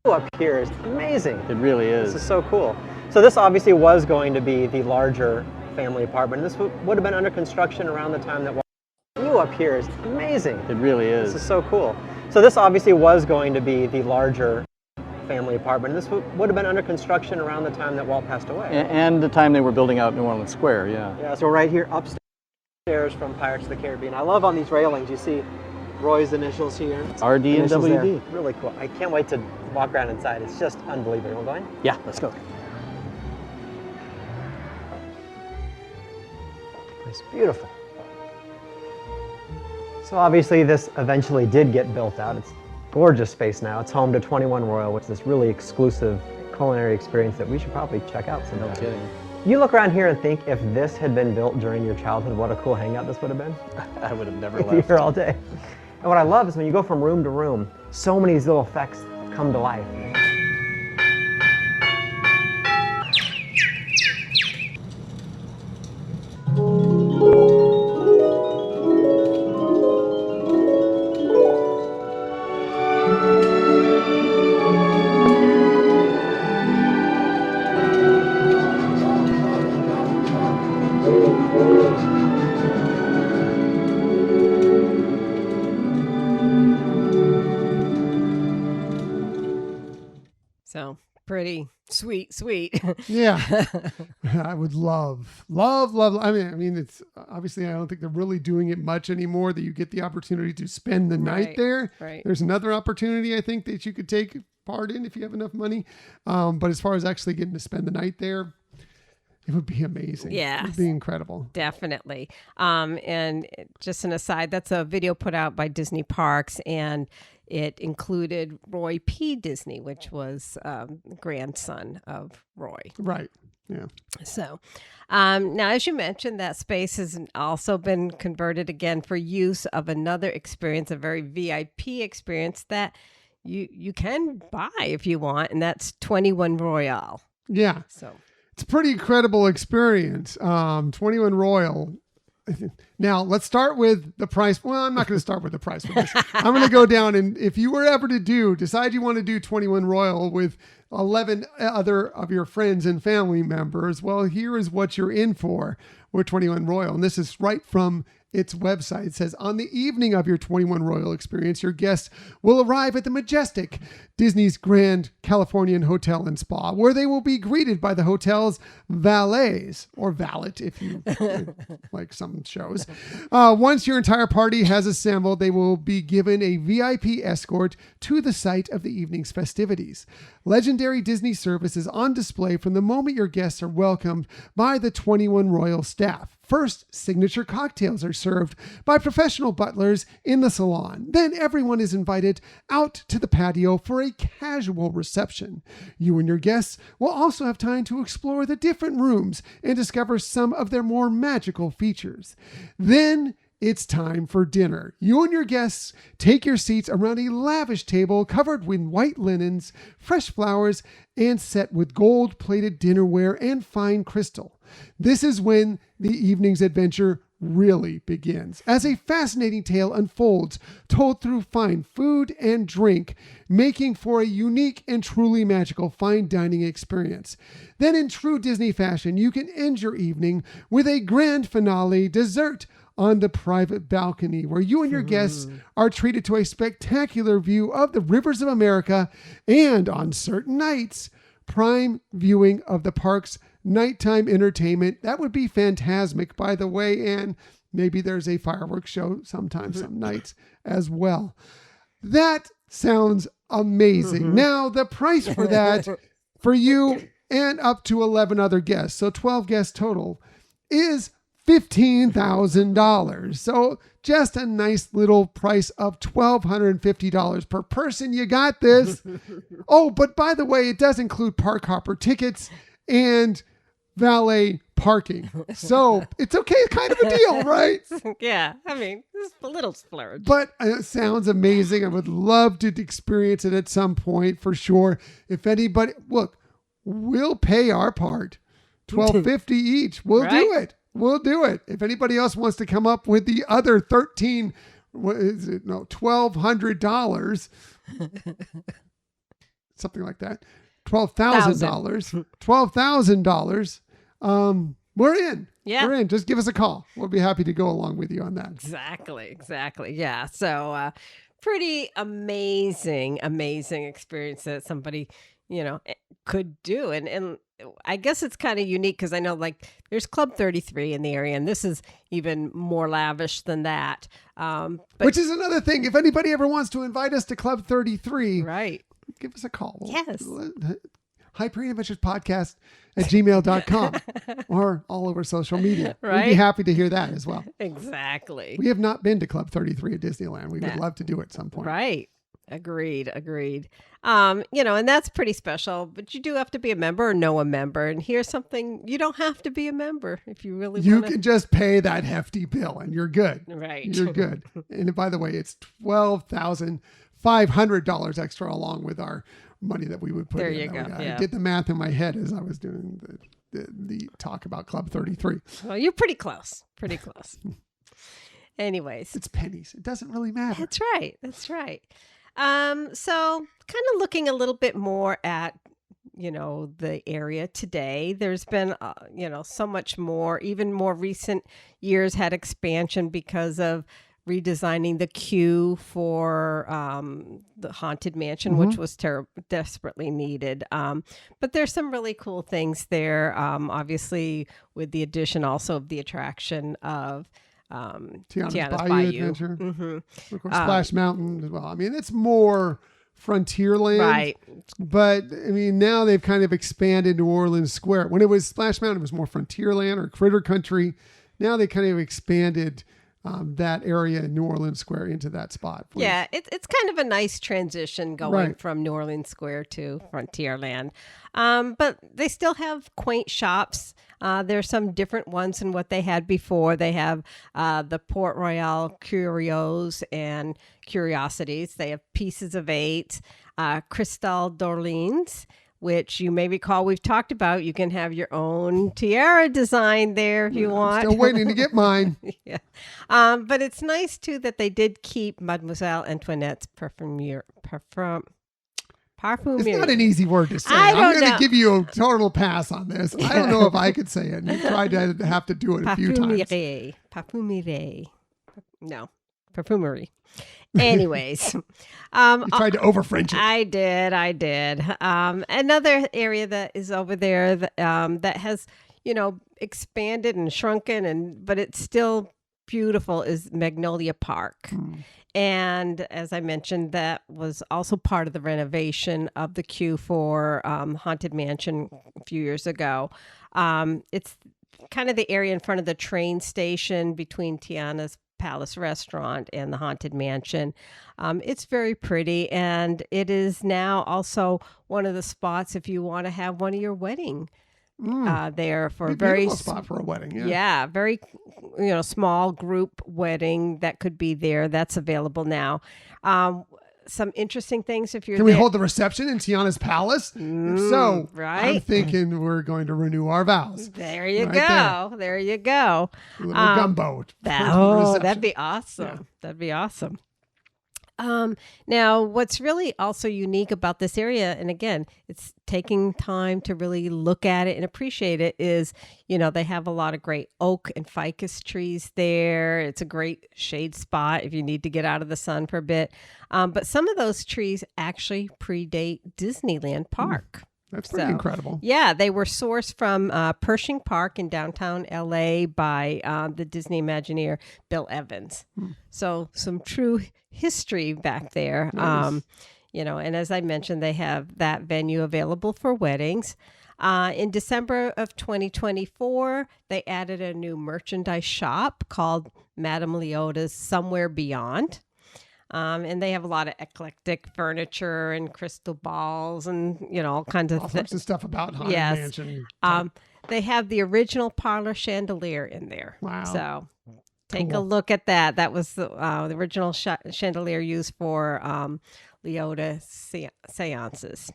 Speaker 4: Up here is amazing.
Speaker 5: It really is.
Speaker 4: This is so cool. So this obviously was going to be the larger family apartment. This would have been under construction around the time that view up here is amazing.
Speaker 5: It really is.
Speaker 4: This is so cool. So this obviously was going to be the larger family apartment. This would have been under construction around the time that Walt passed away.
Speaker 5: And the time they were building out New Orleans Square, yeah.
Speaker 4: Yeah, so right here upstairs from Pirates of the Caribbean. I love on these railings, you see Roy's initials here.
Speaker 5: RD and WD.
Speaker 4: Really cool. I can't wait to walk around inside. It's just unbelievable. You going?
Speaker 5: Yeah, let's go.
Speaker 4: It's beautiful. So obviously this eventually did get built out. It's a gorgeous space now. It's home to 21 Royal, which is this really exclusive culinary experience that we should probably check out sometime.
Speaker 5: No kidding.
Speaker 4: You look around here and think, if this had been built during your childhood, what a cool hangout this would have been.
Speaker 5: I would have never
Speaker 4: You'd be
Speaker 5: left.
Speaker 4: here all day. And what I love is when you go from room to room, so many of these little effects come to life.
Speaker 2: So pretty sweet.
Speaker 1: Yeah. I would love. I mean, it's obviously, I don't think they're really doing it much anymore, that you get the opportunity to spend the night there.
Speaker 2: Right.
Speaker 1: There's another opportunity, I think, that you could take part in if you have enough money. But as far as actually getting to spend the night there, it would be amazing.
Speaker 2: Yeah.
Speaker 1: It would be incredible.
Speaker 2: Definitely. And just an aside, that's a video put out by Disney Parks, and it included Roy P. Disney, which was grandson of Roy.
Speaker 1: Right. Yeah.
Speaker 2: So now, as you mentioned, that space has also been converted again for use of another experience, a very VIP experience that you can buy if you want, and that's 21 Royale.
Speaker 1: Yeah.
Speaker 2: So
Speaker 1: it's a pretty incredible experience. 21 Royal. Now, let's start with the price. Well, I'm not going to start with the price for this. I'm going to go down, and if you were ever to decide you want to do 21 Royal with 11 other of your friends and family members, well, here is what you're in for with 21 Royal. And this is right from its website. It says, on the evening of your 21 Royal experience, your guests will arrive at the majestic Disney's Grand Californian Hotel and Spa, where they will be greeted by the hotel's valets, or valet if you like some shows. Once your entire party has assembled, they will be given a VIP escort to the site of the evening's festivities. Legendary Disney service is on display from the moment your guests are welcomed by the 21 Royal staff. First, signature cocktails are served by professional butlers in the salon. Then everyone is invited out to the patio for a casual reception. You and your guests will also have time to explore the different rooms and discover some of their more magical features. Then it's time for dinner. You and your guests take your seats around a lavish table covered with white linens, fresh flowers, and set with gold-plated dinnerware and fine crystal. This is when the evening's adventure really begins, as a fascinating tale unfolds, told through fine food and drink, making for a unique and truly magical fine dining experience. Then in true Disney fashion, you can end your evening with a grand finale dessert on the private balcony, where you and your guests are treated to a spectacular view of the rivers of America, and on certain nights, prime viewing of the park's nighttime entertainment. That would be Fantasmic, by the way, and maybe there's a fireworks show sometimes, some nights as well. That sounds amazing. Now, the price for that, for you and up to 11 other guests, so 12 guests total, is $15,000. So just a nice little price of $1,250 per person. You got this. Oh, but by the way, it does include park hopper tickets and valet parking. So it's okay, kind of a deal, right?
Speaker 2: Yeah, I mean, it's a little splurge.
Speaker 1: But it sounds amazing. I would love to experience it at some point for sure. If anybody, look, we'll pay our part. $1,250 each. We'll do it. We'll do it. If anybody else wants to come up with the other $1,200, something like that, $12,000, we're in.
Speaker 2: Yeah.
Speaker 1: We're in. Just give us a call. We'll be happy to go along with you on that.
Speaker 2: Exactly. Yeah. So, pretty amazing experience that somebody, could do. And I guess it's kind of unique because I know like there's Club 33 in the area, and this is even more lavish than that.
Speaker 1: Which is another thing. If anybody ever wants to invite us to Club 33,
Speaker 2: right,
Speaker 1: give us a call.
Speaker 2: Yes.
Speaker 1: Hyperine Adventures Podcast at gmail.com or all over social media.
Speaker 2: Right?
Speaker 1: We'd be happy to hear that as well.
Speaker 2: Exactly.
Speaker 1: We have not been to Club 33 at Disneyland. We would love to do it at some point.
Speaker 2: Right. Agreed. And that's pretty special, but you do have to be a member or know a member. And here's something, you don't have to be a member if you really want to.
Speaker 1: You can just pay that hefty bill and you're good.
Speaker 2: Right.
Speaker 1: You're good. And by the way, it's $12,500 extra along with our money that we would put in.
Speaker 2: There you go.
Speaker 1: I did the math in my head as I was doing the talk about Club 33.
Speaker 2: Well, you're pretty close. Anyways.
Speaker 1: It's pennies. It doesn't really matter.
Speaker 2: That's right. So kind of looking a little bit more at, the area today, there's been, so much more, even more recent years had expansion because of redesigning the queue for the Haunted Mansion, which was desperately needed. But there's some really cool things there. Obviously, with the addition also of the attraction of Tiana's Bayou.
Speaker 1: Adventure. Of course, Splash Mountain as well. I mean, it's more Frontierland.
Speaker 2: Right.
Speaker 1: But, I mean, now they've kind of expanded New Orleans Square. When it was Splash Mountain, it was more Frontierland or Critter Country. Now they kind of expanded that area in New Orleans Square into that spot.
Speaker 2: Yeah, it's kind of a nice transition going from New Orleans Square to Frontierland. But they still have quaint shops. There's some different ones than what they had before. They have the Port Royal Curios and Curiosities. They have Pieces of Eight, Cristal d'Orleans, which you may recall we've talked about. You can have your own tiara design there if you want.
Speaker 1: Still waiting to get mine.
Speaker 2: Yeah. But it's nice, too, that they did keep Mademoiselle Antoinette's perfumery.
Speaker 1: It's not an easy word to say. I'm going to give you a total pass on this. I don't know if I could say it. You tried to have to do it a few times.
Speaker 2: Perfumery. Anyways.
Speaker 1: You tried to over-French it.
Speaker 2: I did. Another area that is over there that has, expanded and shrunken, but it's still beautiful is Magnolia Park. And as I mentioned, that was also part of the renovation of the queue for Haunted Mansion a few years ago. It's kind of the area in front of the train station between Tiana's Palace Restaurant and the Haunted Mansion. It's very pretty, and it is now also one of the spots if you want to have one of your wedding there for a
Speaker 1: Be
Speaker 2: very
Speaker 1: beautiful spot for a wedding. Yeah.
Speaker 2: Yeah, very small group wedding that could be there. That's available now. Some interesting things if you're
Speaker 1: Can
Speaker 2: there.
Speaker 1: we hold the reception in Tiana's Palace? If so,
Speaker 2: right.
Speaker 1: I'm thinking we're going to renew our vows.
Speaker 2: There you
Speaker 1: Right
Speaker 2: go. There you go.
Speaker 1: A little gumbo. for the
Speaker 2: That'd
Speaker 1: reception.
Speaker 2: be awesome. Yeah. That'd be awesome. Now, what's really also unique about this area, and again, it's taking time to really look at it and appreciate it, is, they have a lot of great oak and ficus trees there. It's a great shade spot if you need to get out of the sun for a bit. But some of those trees actually predate Disneyland Park.
Speaker 1: That's pretty incredible.
Speaker 2: Yeah, they were sourced from Pershing Park in downtown LA by the Disney Imagineer Bill Evans. So some true history back there.
Speaker 1: Nice.
Speaker 2: And as I mentioned, they have that venue available for weddings. In December of 2024, they added a new merchandise shop called Madame Leota's Somewhere Beyond. And they have a lot of eclectic furniture and crystal balls and, all kinds of
Speaker 1: sorts of stuff about Haunted Mansion.
Speaker 2: They have the original parlor chandelier in there.
Speaker 1: Wow.
Speaker 2: So take a look at that. That was the original chandelier used for Leota seances.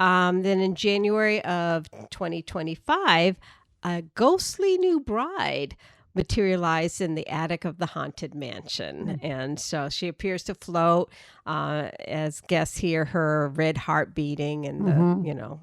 Speaker 2: Then in January of 2025, a ghostly new bride materialized in the attic of the Haunted Mansion. And so she appears to float as guests hear her red heart beating in the,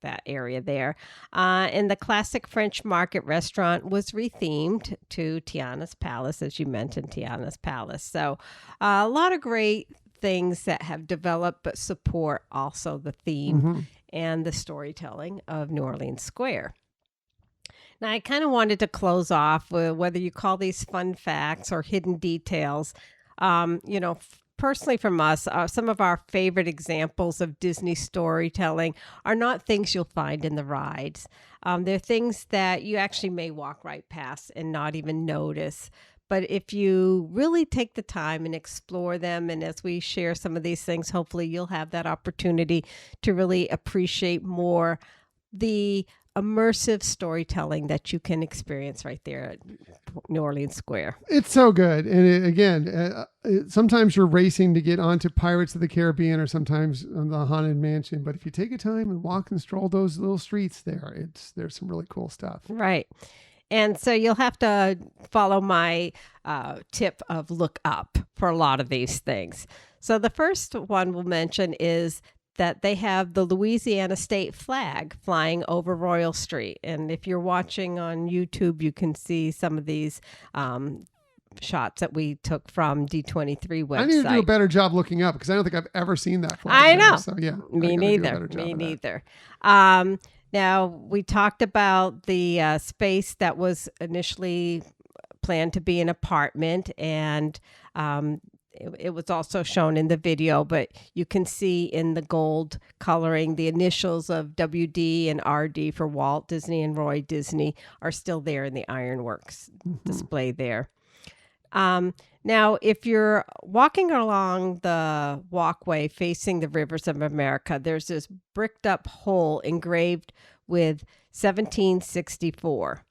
Speaker 2: that area there. And the classic French Market restaurant was rethemed to Tiana's Palace, as you mentioned, Tiana's Palace. So a lot of great things that have developed but support also the theme and the storytelling of New Orleans Square. Now, I kind of wanted to close off with whether you call these fun facts or hidden details. Personally from us, some of our favorite examples of Disney storytelling are not things you'll find in the rides. They're things that you actually may walk right past and not even notice. But if you really take the time and explore them, and as we share some of these things, hopefully you'll have that opportunity to really appreciate more the immersive storytelling that you can experience right there at New Orleans Square.
Speaker 1: It's so good. And sometimes you're racing to get onto Pirates of the Caribbean or sometimes on the Haunted Mansion. But if you take a time and walk and stroll those little streets there, there's some really cool stuff.
Speaker 2: Right. And so you'll have to follow my tip of look up for a lot of these things. So the first one we'll mention is that they have the Louisiana state flag flying over Royal Street. And if you're watching on YouTube, you can see some of these shots that we took from D23 website.
Speaker 1: I need to do a better job looking up because I don't think I've ever seen that flag.
Speaker 2: I know.
Speaker 1: So yeah.
Speaker 2: Me neither. Now, we talked about the space that was initially planned to be an apartment, and it was also shown in the video, but you can see in the gold coloring the initials of WD and RD for Walt Disney and Roy Disney are still there in the ironworks display there. Now, if you're walking along the walkway facing the rivers of America, there's this bricked up hole engraved with 1764.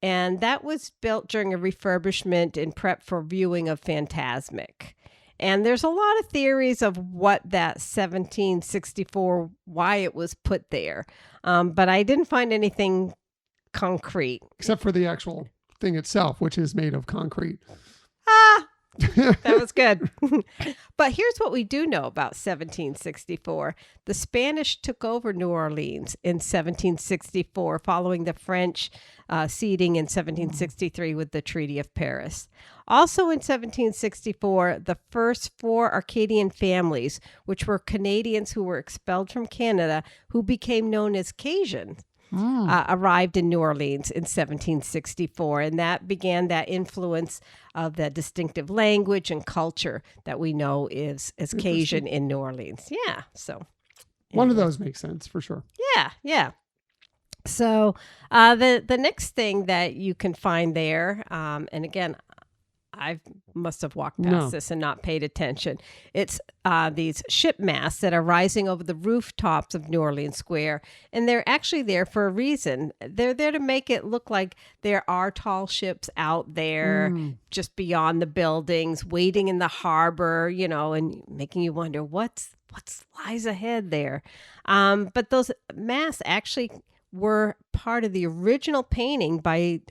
Speaker 2: And that was built during a refurbishment in prep for viewing of Fantasmic. And there's a lot of theories of what that 1764, why it was put there. But I didn't find anything concrete.
Speaker 1: Except for the actual thing itself, which is made of concrete.
Speaker 2: That was good. But here's what we do know about 1764. The Spanish took over New Orleans in 1764, following the French ceding in 1763 with the Treaty of Paris. Also in 1764, the first 4 Acadian families, which were Canadians who were expelled from Canada, who became known as Cajuns, arrived in New Orleans in 1764, and that began that influence of the distinctive language and culture that we know is Cajun in New Orleans. Yeah, so
Speaker 1: one of those makes sense for sure.
Speaker 2: Yeah. So the next thing that you can find there, and again, I must have walked past this and not paid attention. It's these ship masts that are rising over the rooftops of New Orleans Square, and they're actually there for a reason. They're there to make it look like there are tall ships out there just beyond the buildings, waiting in the harbor, and making you wonder what lies ahead there. But those masts actually were part of the original painting by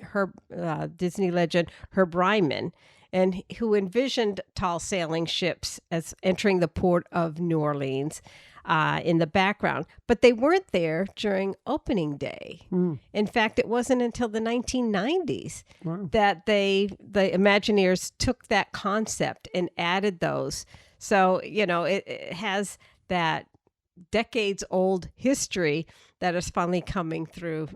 Speaker 2: Disney legend Herb Ryman, and who envisioned tall sailing ships as entering the port of New Orleans in the background. But they weren't there during opening day. In fact, it wasn't until the 1990s that the Imagineers took that concept and added those. So, it has that decades-old history that is finally coming through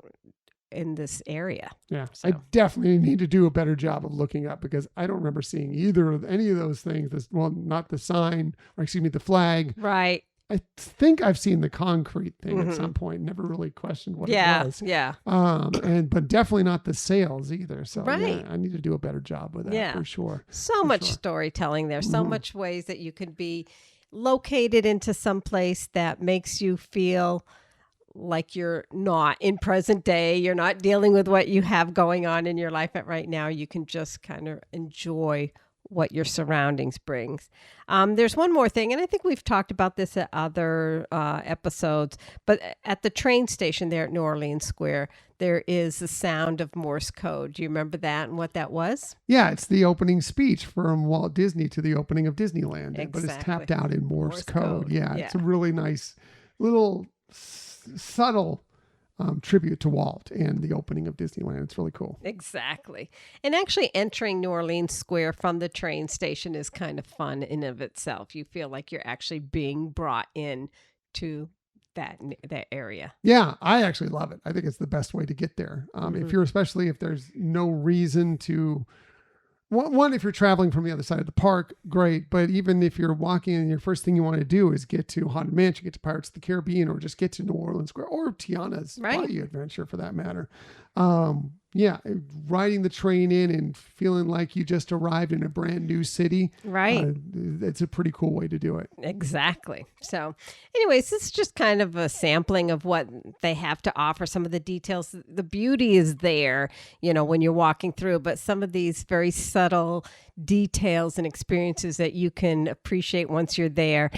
Speaker 2: in this area.
Speaker 1: Yeah,
Speaker 2: so.
Speaker 1: I definitely need to do a better job of looking up, because I don't remember seeing either of any of those things. Not the sign, or the flag.
Speaker 2: Right.
Speaker 1: I think I've seen the concrete thing at some point. Never really questioned what it was.
Speaker 2: Yeah.
Speaker 1: But definitely not the sails either. So
Speaker 2: right.
Speaker 1: I need to do a better job with that for sure.
Speaker 2: So much storytelling there. So much ways that you can be located into some place that makes you feel like you're not in present day. You're not dealing with what you have going on in your life right now. You can just kind of enjoy what your surroundings brings. There's one more thing, and I think we've talked about this at other episodes, but at the train station there at New Orleans Square, there is the sound of Morse code. Do you remember that and what that was?
Speaker 1: Yeah, it's the opening speech from Walt Disney to the opening of Disneyland,
Speaker 2: Exactly.
Speaker 1: but it's tapped out in Morse code.
Speaker 2: Yeah,
Speaker 1: it's a really nice little subtle tribute to Walt and the opening of Disneyland. It's really cool.
Speaker 2: Exactly. And actually entering New Orleans Square from the train station is kind of fun in of itself. You feel like you're actually being brought in to that area.
Speaker 1: Yeah, I actually love it. I think it's the best way to get there. Especially if there's no reason to, if you're traveling from the other side of the park, great. But even if you're walking and your first thing you want to do is get to Haunted Mansion, get to Pirates of the Caribbean, or just get to New Orleans Square, or Tiana's Bayou Adventure for that matter. Riding the train in and feeling like you just arrived in a brand new city.
Speaker 2: Right.
Speaker 1: It's a pretty cool way to do it.
Speaker 2: Exactly. So anyways, this is just kind of a sampling of what they have to offer. Some of the details, the beauty is there, when you're walking through, but some of these very subtle details and experiences that you can appreciate once you're there,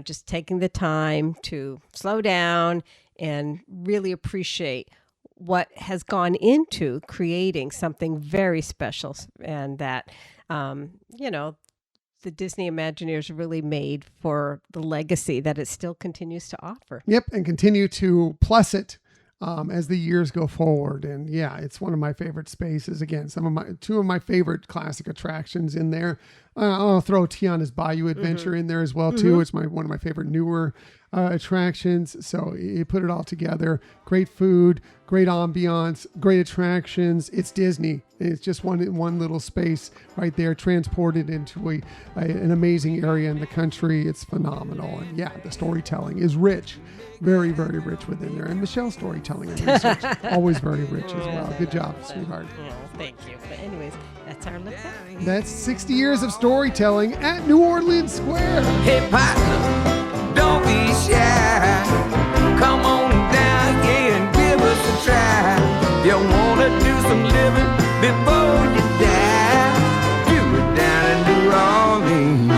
Speaker 2: just taking the time to slow down and really appreciate what has gone into creating something very special, and that, the Disney Imagineers really made for the legacy that it still continues to offer.
Speaker 1: Yep, and continue to plus it as the years go forward. And yeah, it's one of my favorite spaces. Again, two of my favorite classic attractions in there. I'll throw Tiana's Bayou Adventure in there as well too. It's one of my favorite newer attractions. So you put it all together. Great food, great ambiance, great attractions. It's Disney. It's just one little space right there, transported into an amazing area in the country. It's phenomenal. And yeah, the storytelling is rich, very, very rich within there. And Michelle's storytelling and research, always very rich as well. Good job, sweetheart.
Speaker 2: Oh, thank you. But anyways, that's our look back.
Speaker 1: That's 60 years of storytelling at New Orleans Square.
Speaker 3: Hey partner, don't be shy. Come on down here and give us a try. You wanna do some living before you die? Do it down in New Orleans.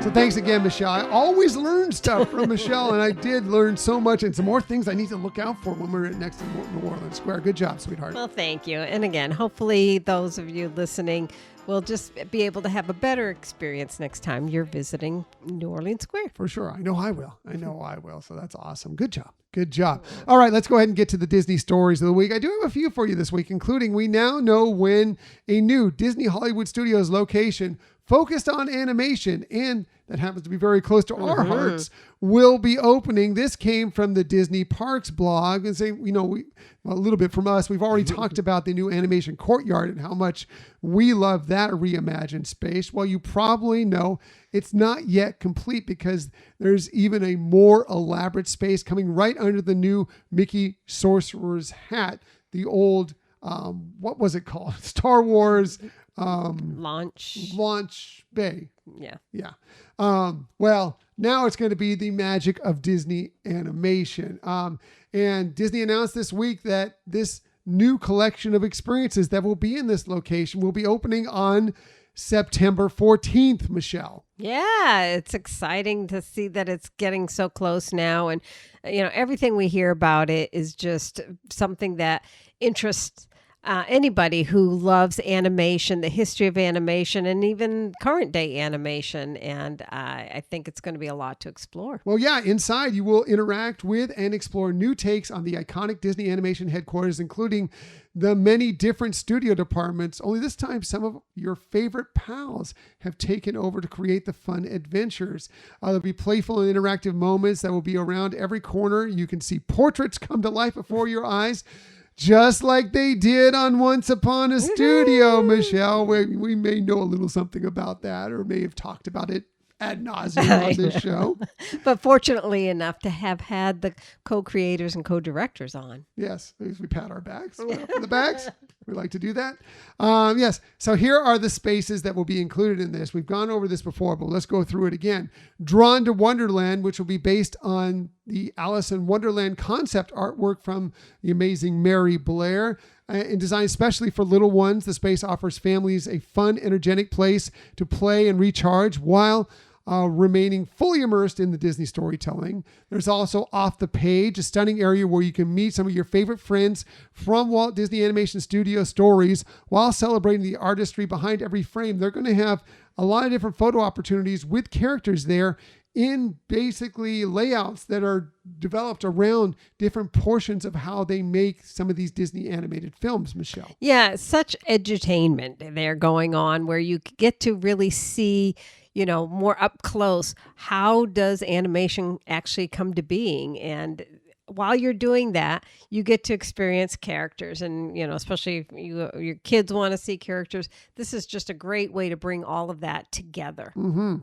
Speaker 1: So thanks again, Michelle. I always learn stuff from Michelle, and I did learn so much, and some more things I need to look out for when we're next to New Orleans Square. Good job, sweetheart.
Speaker 2: Well, thank you. And again, hopefully those of you listening will just be able to have a better experience next time you're visiting New Orleans Square.
Speaker 1: For sure. I know I will. So that's awesome. Good job. Good job. All right, let's go ahead and get to the Disney stories of the week. I do have a few for you this week, including we now know when a new Disney Hollywood Studios location focused on animation, and that happens to be very close to our hearts, will be opening. This came from the Disney Parks blog, and say, a little bit from us. We've already talked about the new animation courtyard and how much we love that reimagined space. Well, you probably know it's not yet complete, because there's even a more elaborate space coming right under the new Mickey Sorcerer's hat, the old what was it called? Star Wars
Speaker 2: launch
Speaker 1: bay.
Speaker 2: Yeah.
Speaker 1: Yeah. Well, now it's going to be the magic of Disney animation. And Disney announced this week that this new collection of experiences that will be in this location will be opening on September 14th, Michelle.
Speaker 2: Yeah, it's exciting to see that it's getting so close now. And, everything we hear about it is just something that interests anybody who loves animation, the history of animation, and even current day animation. And I think it's going to be a lot to explore.
Speaker 1: Well, yeah, inside you will interact with and explore new takes on the iconic Disney animation headquarters, including the many different studio departments. Only this time, some of your favorite pals have taken over to create the fun adventures. There'll be playful and interactive moments that will be around every corner. You can see portraits come to life before your eyes, just like they did on Once Upon a Studio, Michelle. We may know a little something about that, or may have talked about it ad nauseum on this show.
Speaker 2: But fortunately enough to have had the co-creators and co-directors on.
Speaker 1: Yes, we pat our backs. The backs. We like to do that. Yes. So here are the spaces that will be included in this. We've gone over this before, but let's go through it again. Drawn to Wonderland, which will be based on the Alice in Wonderland concept artwork from the amazing Mary Blair. And designed especially for little ones, the space offers families a fun, energetic place to play and recharge while remaining fully immersed in the Disney storytelling. There's also Off the Page, a stunning area where you can meet some of your favorite friends from Walt Disney Animation Studio stories while celebrating the artistry behind every frame. They're going to have a lot of different photo opportunities with characters there in basically layouts that are developed around different portions of how they make some of these Disney animated films, Michelle.
Speaker 2: Yeah, such edutainment there going on where you get to really see, more up close, how does animation actually come to being? And while you're doing that, you get to experience characters, and especially if your kids want to see characters, this is just a great way to bring all of that together.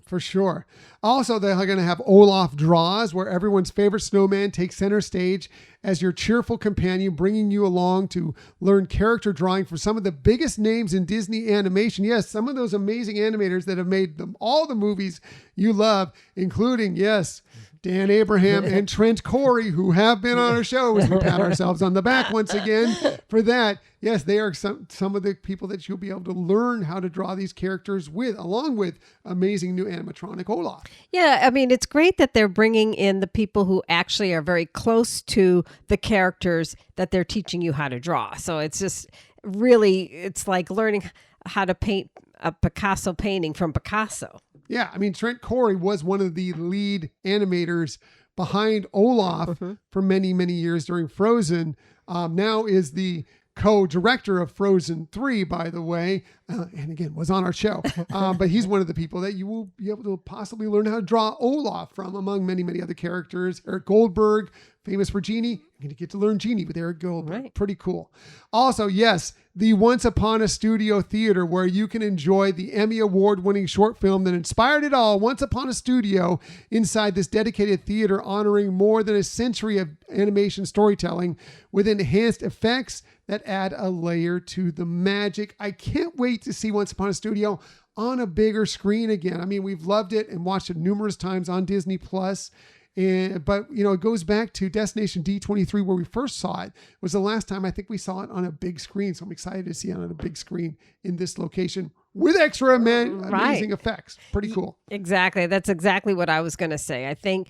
Speaker 1: For sure. Also, they're going to have Olaf draws, where everyone's favorite snowman takes center stage as your cheerful companion, bringing you along to learn character drawing for some of the biggest names in Disney animation. Yes, some of those amazing animators that have made all the movies you love, including, yes, Dan Abraham and Trent Corey, who have been on our show, as we pat ourselves on the back once again for that. Yes, they are some of the people that you'll be able to learn how to draw these characters with, along with amazing new animatronic Olaf.
Speaker 2: Yeah, I mean, it's great that they're bringing in the people who actually are very close to the characters that they're teaching you how to draw. So it's just really, it's like learning how to paint a Picasso painting from Picasso.
Speaker 1: Yeah, I mean, Trent Corey was one of the lead animators behind Olaf for many, many years during Frozen. Now is the co-director of Frozen 3, by the way, and again, was on our show. But he's one of the people that you will be able to possibly learn how to draw Olaf from, among many, many other characters. Eric Goldberg, famous for Genie. You're going to get to learn Genie with Eric Goldberg. Right. Pretty cool. Also, yes, the Once Upon a Studio Theater, where you can enjoy the Emmy Award-winning short film that inspired it all, Once Upon a Studio, inside this dedicated theater honoring more than a century of animation storytelling with enhanced effects that add a layer to the magic. I can't wait to see Once Upon a Studio on a bigger screen again. I mean, we've loved it and watched it numerous times on Disney Plus. But it goes back to Destination D23 where we first saw it. It was the last time I think we saw it on a big screen. So I'm excited to see it on a big screen in this location with extra amazing effects. Pretty cool.
Speaker 2: Exactly. That's exactly what I was going to say. I think,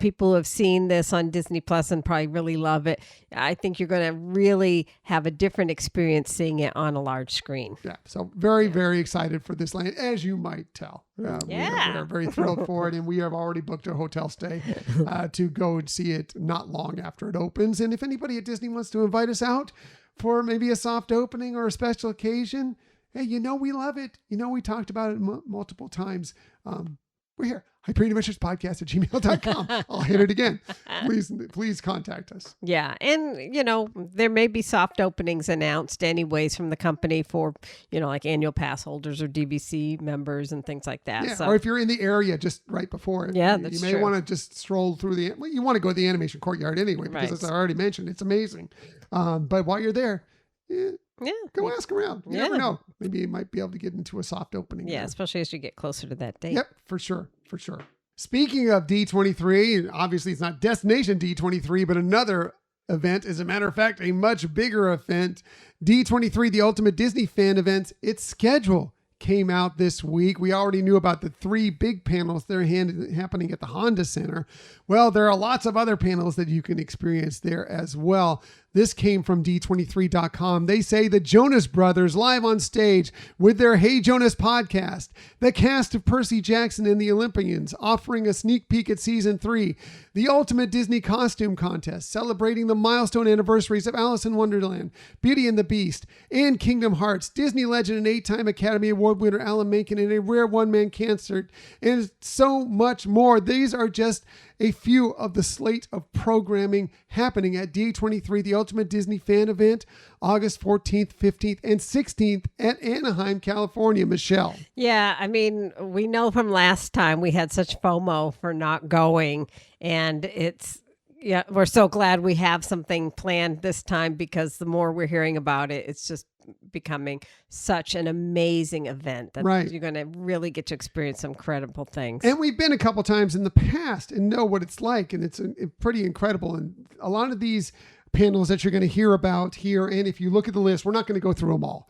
Speaker 2: people have seen this on Disney Plus and probably really love it. I think you're going to really have a different experience seeing it on a large screen.
Speaker 1: Yeah. So very, very excited for this land, as you might tell. We are very thrilled for it. And we have already booked a hotel stay to go and see it not long after it opens. And if anybody at Disney wants to invite us out for maybe a soft opening or a special occasion, hey, we love it. We talked about it multiple times. We're here. HyperionAdventurespodcast@gmail.com. I'll hit it again. Please contact us.
Speaker 2: Yeah. And, there may be soft openings announced anyways from the company for, like annual pass holders or DVC members and things like that.
Speaker 1: Yeah. So, or if you're in the area just right before it,
Speaker 2: that's
Speaker 1: you may want to just stroll through you want to go to the animation courtyard anyway, because as I already mentioned, it's amazing. But while you're there,
Speaker 2: Yeah.
Speaker 1: Go ask around. You
Speaker 2: Yeah.
Speaker 1: never know. Maybe you might be able to get into a soft opening.
Speaker 2: Yeah,
Speaker 1: there.
Speaker 2: especially as you get closer to that date.
Speaker 1: Yep, for sure. Speaking of D23, obviously it's not Destination D23, but another event. As a matter of fact, a much bigger event. D23, the Ultimate Disney Fan Event, its schedule came out this week. We already knew about the 3 big panels that are happening at the Honda Center. Well, there are lots of other panels that you can experience there as well. This came from D23.com. They say the Jonas Brothers live on stage with their Hey Jonas podcast. The cast of Percy Jackson and the Olympians offering a sneak peek at season 3. The Ultimate Disney Costume Contest celebrating the milestone anniversaries of Alice in Wonderland, Beauty and the Beast, and Kingdom Hearts. Disney legend and 8-time Academy Award winner Alan Menken in a rare one-man concert, and so much more. These are just a few of the slate of programming happening at D23, the Ultimate Disney Fan Event, August 14th, 15th, and 16th at Anaheim, California. Michelle.
Speaker 2: Yeah, I mean, we know from last time we had such FOMO for not going, and we're so glad we have something planned this time, because the more we're hearing about it, it's just becoming such an amazing event that you're going to really get to experience some incredible things.
Speaker 1: And we've been a couple times in the past and know what it's like, and it's pretty incredible. And a lot of these panels that you're going to hear about here, and if you look at the list, we're not going to go through them all.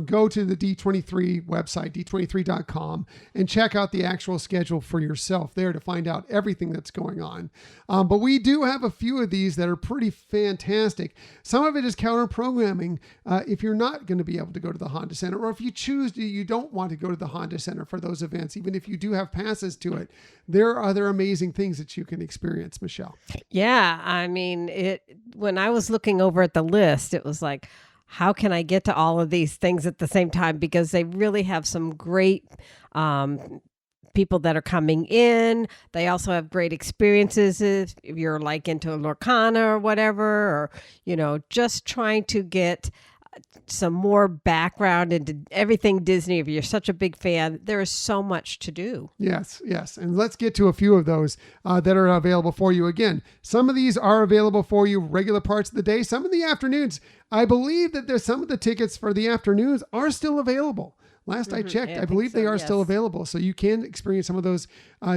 Speaker 1: Go to the D23 website, D23.com, and check out the actual schedule for yourself there to find out everything that's going on. But we do have a few of these that are pretty fantastic. Some of it is counter programming if you're not going to be able to go to the Honda Center, or if you you don't want to go to the Honda Center for those events, even if you do have passes to it. There are other amazing things that you can experience, Michelle.
Speaker 2: Yeah, I mean, when I was looking over at the list, it was like, how can I get to all of these things at the same time? Because they really have some great people that are coming in. They also have great experiences if you're like into Lorcana or whatever, or, just trying to get some more background into everything Disney. If you're such a big fan, there is so much to do.
Speaker 1: Yes. And let's get to a few of those that are available for you. Again, some of these are available for you regular parts of the day, some in the afternoons. I believe that there's some of the tickets for the afternoons are still available. Last I checked, I believe they are still available. So you can experience some of those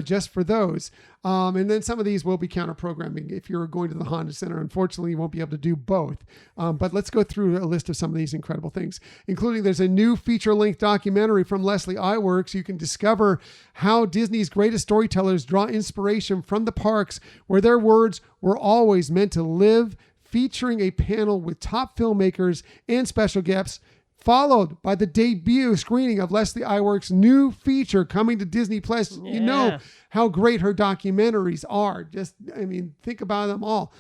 Speaker 1: just for those. And then some of these will be counter programming if you're going to the Honda Center. Unfortunately, you won't be able to do both. But let's go through a list of some of these incredible things, including there's a new feature-length documentary from Leslie Iwerks. You can discover how Disney's greatest storytellers draw inspiration from the parks where their words were always meant to live, featuring a panel with top filmmakers and special guests, followed by the debut screening of Leslie Iwerks' new feature coming to Disney Plus.
Speaker 2: Yeah.
Speaker 1: You know how great her documentaries are. Think about them all.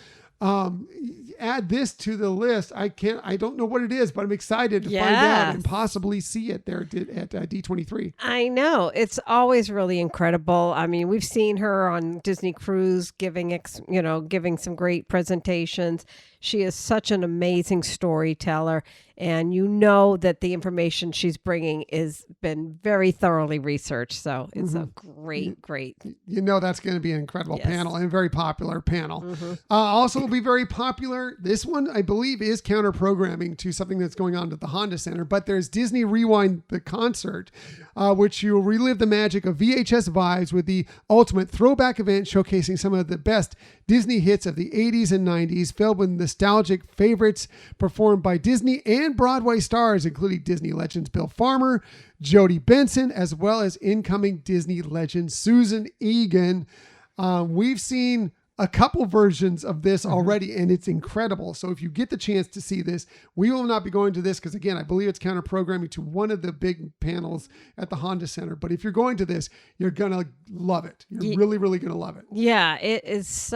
Speaker 1: Add this to the list. I don't know what it is, but I'm excited to find out and possibly see it there at D23.
Speaker 2: I know. It's always really incredible. I mean, we've seen her on Disney Cruise giving some great presentations. She is such an amazing storyteller, and that the information she's bringing has been very thoroughly researched. So it's a great.
Speaker 1: That's going to be an incredible panel and a very popular panel. Also will be very popular. This one, I believe, is counter programming to something that's going on at the Honda Center, but there's Disney Rewind the Concert, which you'll relive the magic of VHS vibes with the ultimate throwback event showcasing some of the best Disney hits of the 80s and 90s, filled with nostalgic favorites performed by Disney and Broadway stars, including Disney legends Bill Farmer, Jodie Benson, as well as incoming Disney legend Susan Egan. We've seen a couple versions of this already, and it's incredible. So if you get the chance to see this, we will not be going to this because, again, I believe it's counter programming to one of the big panels at the Honda Center. But if you're going to this, you're going to love it. You're really, really going to love it.
Speaker 2: Yeah, it is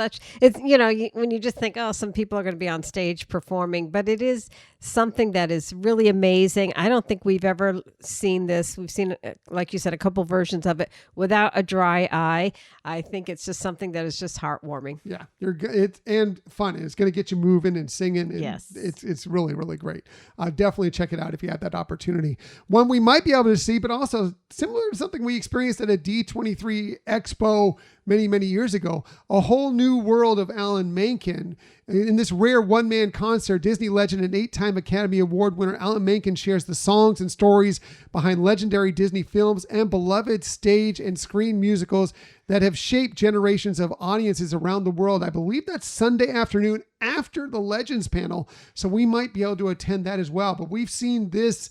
Speaker 2: when you just think, some people are going to be on stage performing, but it is something that is really amazing. I don't think we've ever seen this. We've seen, like you said, a couple versions of it without a dry eye. I think it's just something that is just heartwarming.
Speaker 1: Yeah, it's and fun. It's going to get you moving and singing. And
Speaker 2: yes,
Speaker 1: it's really, really great. Definitely check it out if you have that opportunity. One we might be able to see, but also similar to something we experienced at a D23 Expo many, many years ago, a whole new world of Alan Menken In this rare one-man concert, Disney legend and 8-time Academy Award winner Alan Menken shares the songs and stories behind legendary Disney films and beloved stage and screen musicals that have shaped generations of audiences around the world. I believe that's Sunday afternoon after the Legends panel, so we might be able to attend that as well. But we've seen this,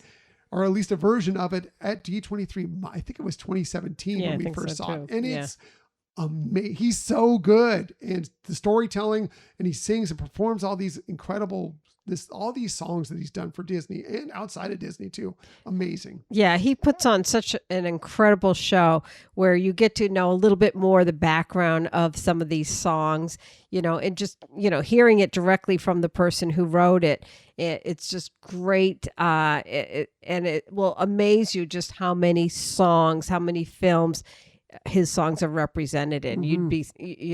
Speaker 1: or at least a version of it, at D23. I think it was 2017 when we first saw it. And it's amazing. He's so good. And the storytelling, and he sings and performs all these incredible, all these songs that he's done for Disney and outside of Disney too. Amazing.
Speaker 2: Yeah, he puts on such an incredible show where you get to know a little bit more the background of some of these songs, and just, hearing it directly from the person who wrote it. It's just great. And it will amaze you just how many songs, how many films his songs are represented in. You'd be,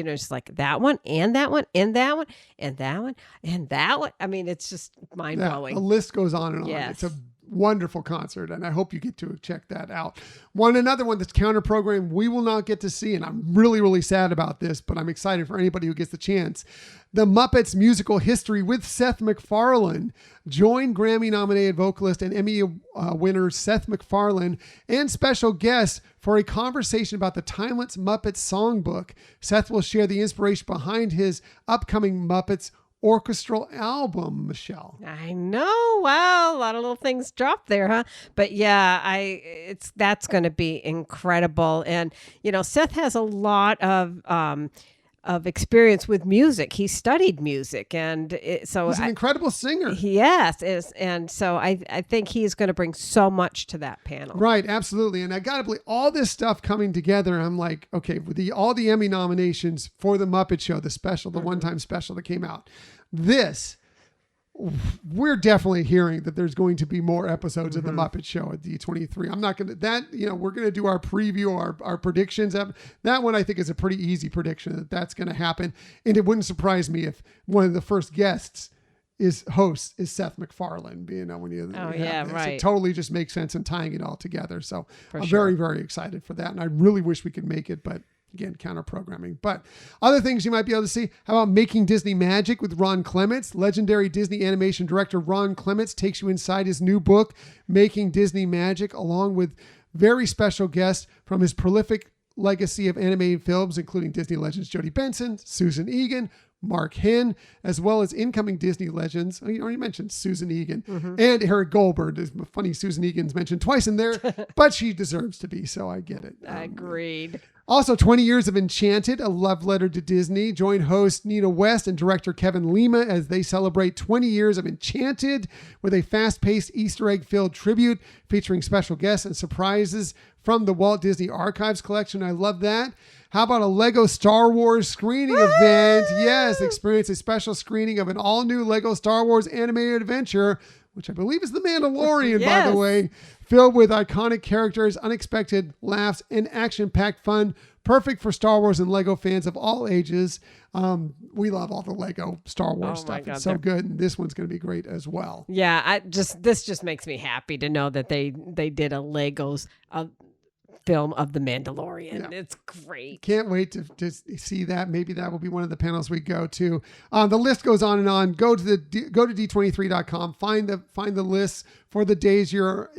Speaker 2: just like that one and that one and that one and that one and that one. I mean, it's just mind blowing.
Speaker 1: The list goes on and on.
Speaker 2: Yes.
Speaker 1: It's a wonderful concert, and I hope you get to check that out. Another one that's counter program we will not get to see, and I'm really, really sad about this, but I'm excited for anybody who gets the chance. The Muppets Musical History with Seth MacFarlane. Join Grammy-nominated vocalist and Emmy winner Seth MacFarlane and special guests for a conversation about the timeless Muppets songbook. Seth will share the inspiration behind his upcoming Muppets orchestral album, Michelle.
Speaker 2: I know. Wow, a lot of little things dropped there, huh? But yeah, that's going to be incredible. And Seth has a lot of experience with music. He studied music, and so
Speaker 1: he's an incredible singer.
Speaker 2: Yes, and so I think he's going to bring so much to that panel.
Speaker 1: Right, absolutely. And I got to believe all this stuff coming together. I'm like, okay, with all the Emmy nominations for the Muppet Show, the special, the one-time special that came out, we're definitely hearing that there's going to be more episodes of the Muppet Show at D23. I'm not going to, we're going to do our preview, our predictions. That one I think is a pretty easy prediction that's going to happen. And it wouldn't surprise me if one of the first guests is Seth MacFarlane, when you
Speaker 2: right.
Speaker 1: It totally just makes sense in tying it all together. So I'm very, very excited for that. And I really wish we could make it, but again, counter programming. But other things you might be able to see. How about Making Disney Magic with Ron Clements? Legendary Disney animation director Ron Clements takes you inside his new book, Making Disney Magic, along with very special guests from his prolific legacy of animated films, including Disney legends Jodie Benson, Susan Egan, Mark Hinn, as well as incoming Disney legends. You already mentioned Susan Egan and Eric Goldberg. It's funny, Susan Egan's mentioned twice in there, but she deserves to be, so I get it.
Speaker 2: Agreed.
Speaker 1: Also, 20 years of Enchanted, a love letter to Disney. Join host Nina West and director Kevin Lima as they celebrate 20 years of Enchanted with a fast-paced Easter egg-filled tribute featuring special guests and surprises from the Walt Disney Archives collection. I love that. How about a Lego Star Wars screening event? Yes, experience a special screening of an all-new Lego Star Wars animated adventure, which I believe is The Mandalorian, by the way, filled with iconic characters, unexpected laughs, and action-packed fun. Perfect for Star Wars and Lego fans of all ages. We love all the Lego Star Wars stuff. It's so good, and this one's going to be great as well.
Speaker 2: Yeah, this just makes me happy to know that they did a Legos film of The Mandalorian. Yeah. It's great.
Speaker 1: Can't wait to see that. Maybe that will be one of the panels we go to. The list goes on and on. Go to d23.com. Find the lists for the days you're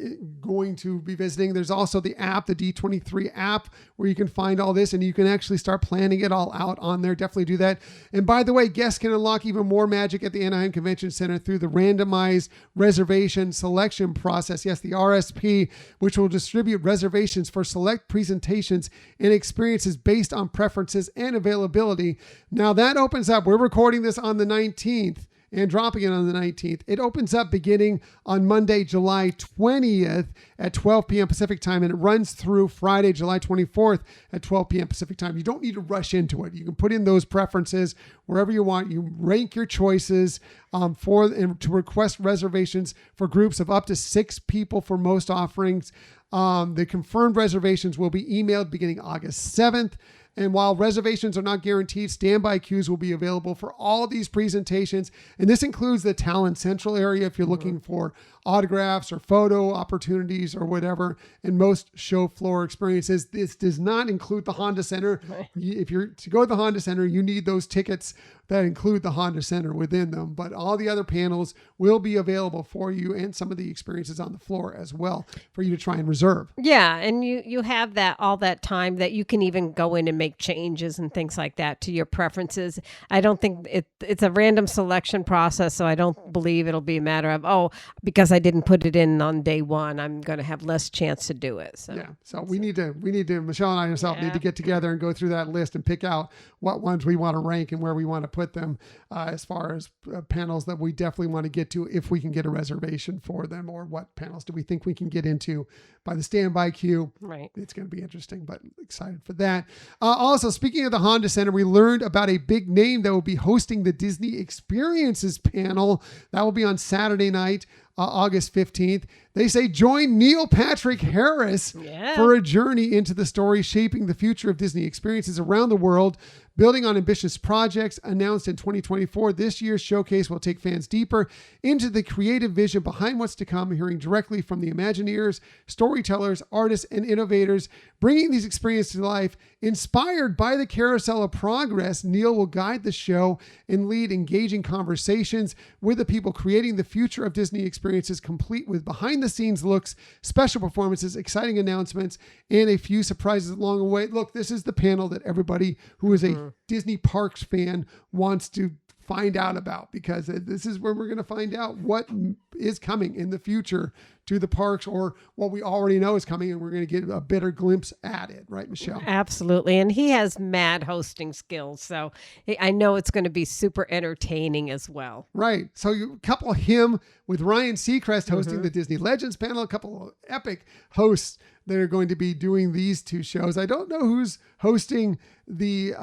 Speaker 1: going to be visiting. There's also the app, the D23 app, where you can find all this and you can actually start planning it all out on there. Definitely do that. And by the way, guests can unlock even more magic at the Anaheim Convention Center through the randomized reservation selection process. Yes, the RSP, which will distribute reservations for select presentations and experiences based on preferences and availability. Now that opens up. We're recording this on the 19th. And dropping it on the 19th. It opens up beginning on Monday, July 20th at 12 p.m. Pacific time, and it runs through Friday, July 24th at 12 p.m. Pacific time. You don't need to rush into it. You can put in those preferences wherever you want. You rank your choices to request reservations for groups of up to 6 people for most offerings. The confirmed reservations will be emailed beginning August 7th. And while reservations are not guaranteed, standby queues will be available for all these presentations. And this includes the Talent Central area if you're looking for autographs or photo opportunities or whatever. And most show floor experiences, this does not include the Honda Center. If you're to go to the Honda Center, you need those tickets that include the Honda Center within them. But all the other panels will be available for you, and some of the experiences on the floor as well for you to try and reserve.
Speaker 2: Yeah, and you have all that time that you can even go in and make changes and things like that to your preferences. I don't think it's a random selection process, so I don't believe it'll be a matter of, because I didn't put it in on day one, I'm going to have less chance to do it.
Speaker 1: So we need to Michelle and I ourselves need to get together and go through that list and pick out what ones we want to rank and where we want to put them as far as panels that we definitely want to get to if we can get a reservation for them, or what panels do we think we can get into by the standby queue.
Speaker 2: Right.
Speaker 1: It's going to be interesting, but excited for that. Also, speaking of the Honda Center, we learned about a big name that will be hosting the Disney Experiences panel. That will be on Saturday night, August 15th. They say join Neil Patrick Harris for a journey into the story shaping the future of Disney experiences around the world. Building on ambitious projects announced in 2024, this year's showcase will take fans deeper into the creative vision behind what's to come, hearing directly from the Imagineers, storytellers, artists, and innovators, bringing these experiences to life. Inspired by the Carousel of Progress, Neil will guide the show and lead engaging conversations with the people creating the future of Disney experiences, complete with behind-the-scenes looks, special performances, exciting announcements, and a few surprises along the way. Look, this is the panel that everybody who is a Disney Parks fan wants to find out about, because this is where we're going to find out what is coming in the future to the parks, or what we already know is coming, and we're going to get a better glimpse at it. Right, Michelle?
Speaker 2: Absolutely. And he has mad hosting skills, so I know it's going to be super entertaining as well.
Speaker 1: Right. So you couple him with Ryan Seacrest hosting the Disney Legends panel, a couple of epic hosts that are going to be doing these two shows. I don't know who's hosting the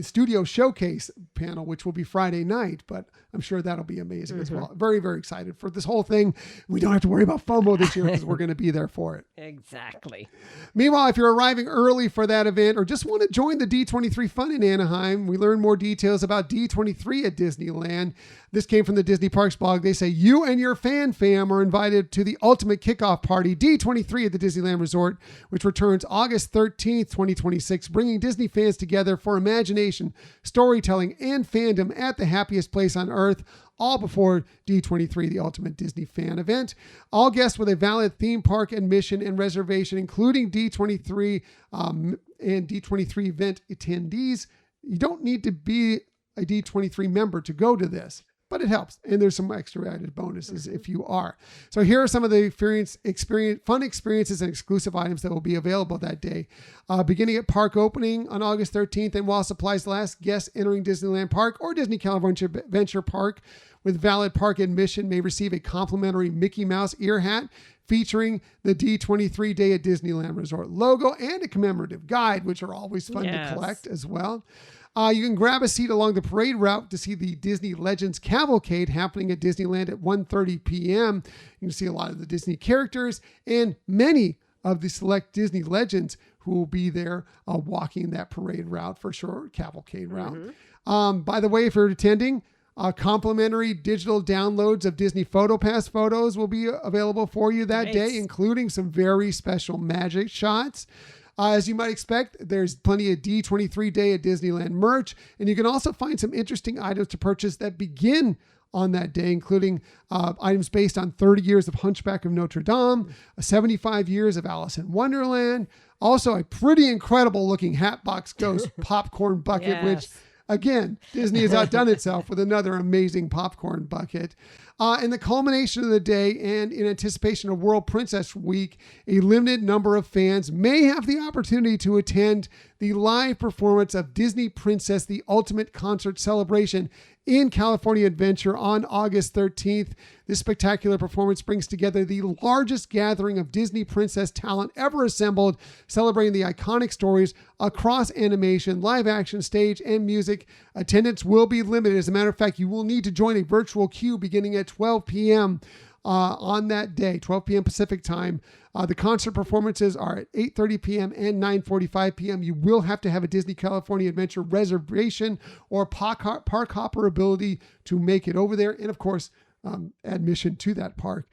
Speaker 1: studio showcase panel, which will be Friday night, but I'm sure that'll be amazing as well. Very, very excited for this whole thing. We don't have to worry about FOMO this year because we're going to be there for it.
Speaker 2: Exactly.
Speaker 1: Meanwhile, if you're arriving early for that event or just want to join the D23 fun in Anaheim, we learn more details about D23 at Disneyland. This came from the Disney Parks blog. They say you and your fam are invited to the ultimate kickoff party, D23 at the Disneyland Resort, which returns August 13th, 2026, bringing Disney fans together for imagination, storytelling, and fandom at the happiest place on Earth, all before D23, the ultimate Disney fan event. All guests with a valid theme park admission and reservation, including D23 and D23 event attendees. You don't need to be a D23 member to go to this, but it helps. And there's some extra added bonuses if you are. So here are some of the fun experiences and exclusive items that will be available that day. Beginning at park opening on August 13th, and while supplies last, guests entering Disneyland Park or Disney California Adventure Park with valid park admission may receive a complimentary Mickey Mouse ear hat featuring the D23 Day at Disneyland Resort logo and a commemorative guide, which are always fun to collect as well. You can grab a seat along the parade route to see the Disney Legends Cavalcade happening at Disneyland at 1:30 p.m. You can see a lot of the Disney characters and many of the select Disney legends who will be there walking that parade route for sure, cavalcade route. By the way, if you're attending, complimentary digital downloads of Disney PhotoPass photos will be available for you that day, including some very special magic shots. As you might expect, there's plenty of D23 Day at Disneyland merch, and you can also find some interesting items to purchase that begin on that day, including items based on 30 years of Hunchback of Notre Dame, 75 years of Alice in Wonderland, also a pretty incredible looking Hatbox Ghost popcorn bucket, which again, Disney has outdone itself with another amazing popcorn bucket. In the culmination of the day and in anticipation of World Princess Week, a limited number of fans may have the opportunity to attend the live performance of Disney Princess, the Ultimate Concert Celebration in California Adventure on August 13th. This spectacular performance brings together the largest gathering of Disney princess talent ever assembled, celebrating the iconic stories across animation, live action, stage, and music. Attendance will be limited. As a matter of fact, you will need to join a virtual queue beginning at 12 p.m. on that day, 12 p.m. Pacific time. The concert performances are at 8:30 p.m. and 9:45 p.m. You will have to have a Disney California Adventure reservation or park hopper ability to make it over there. And of course, admission to that park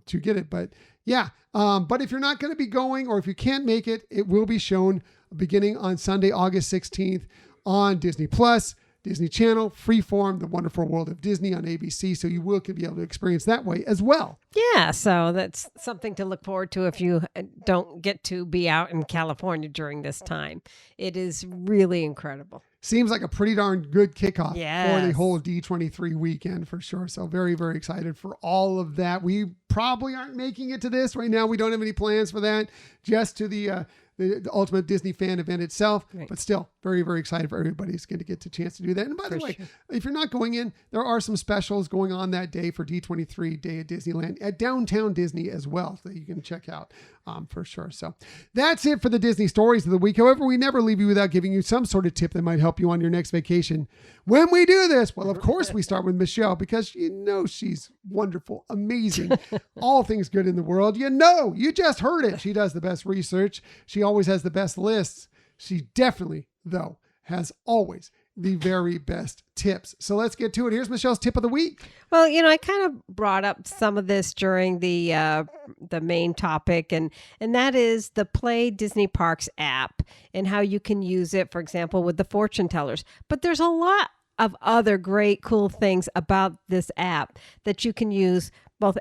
Speaker 1: to get it. But yeah, but if you're not going to be going, or if you can't make it, it will be shown beginning on Sunday, August 16th on Disney Plus, Disney Channel, Freeform, The Wonderful World of Disney on ABC. So you will be able to experience that way as well.
Speaker 2: Yeah, so that's something to look forward to if you don't get to be out in California during this time. It is really incredible.
Speaker 1: Seems like a pretty darn good kickoff
Speaker 2: Yes.
Speaker 1: for the whole D23 weekend for sure. So very, very excited for all of that. We probably aren't making it to this right now. We don't have any plans for that, just to the Ultimate Disney Fan event itself,
Speaker 2: Right.
Speaker 1: but still very, very excited for everybody's going to get the chance to do that. And by the way, if you're not going in, there are some specials going on that day for D23 Day at Disneyland at Downtown Disney as well that you can check out for sure. So that's it for the Disney stories of the week. However, we never leave you without giving you some sort of tip that might help you on your next vacation. When we do this, well, of course we start with Michelle, because you know she's wonderful, amazing, all things good in the world. You know, you just heard it. She does the best research. She always has the best lists. She definitely, though, has always the very best tips. So let's get to it. Here's Michelle's tip of the week.
Speaker 2: Well, you know, I kind of brought up some of this during the main topic, and that is the Play Disney Parks app and how you can use it, for example, with the fortune tellers. But there's a lot of other great, cool things about this app that you can use both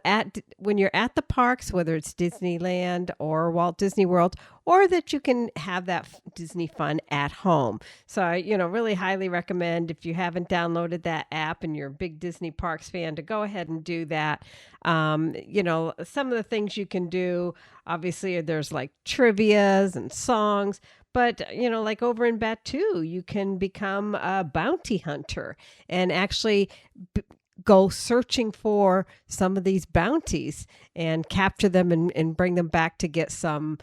Speaker 2: when you're at the parks, whether it's Disneyland or Walt Disney World, or that you can have that Disney fun at home. So I, really highly recommend, if you haven't downloaded that app and you're a big Disney Parks fan, to go ahead and do that. Some of the things you can do, obviously there's like trivias and songs, but, like over in Batu, you can become a bounty hunter and actually go searching for some of these bounties and capture them and bring them back to get some,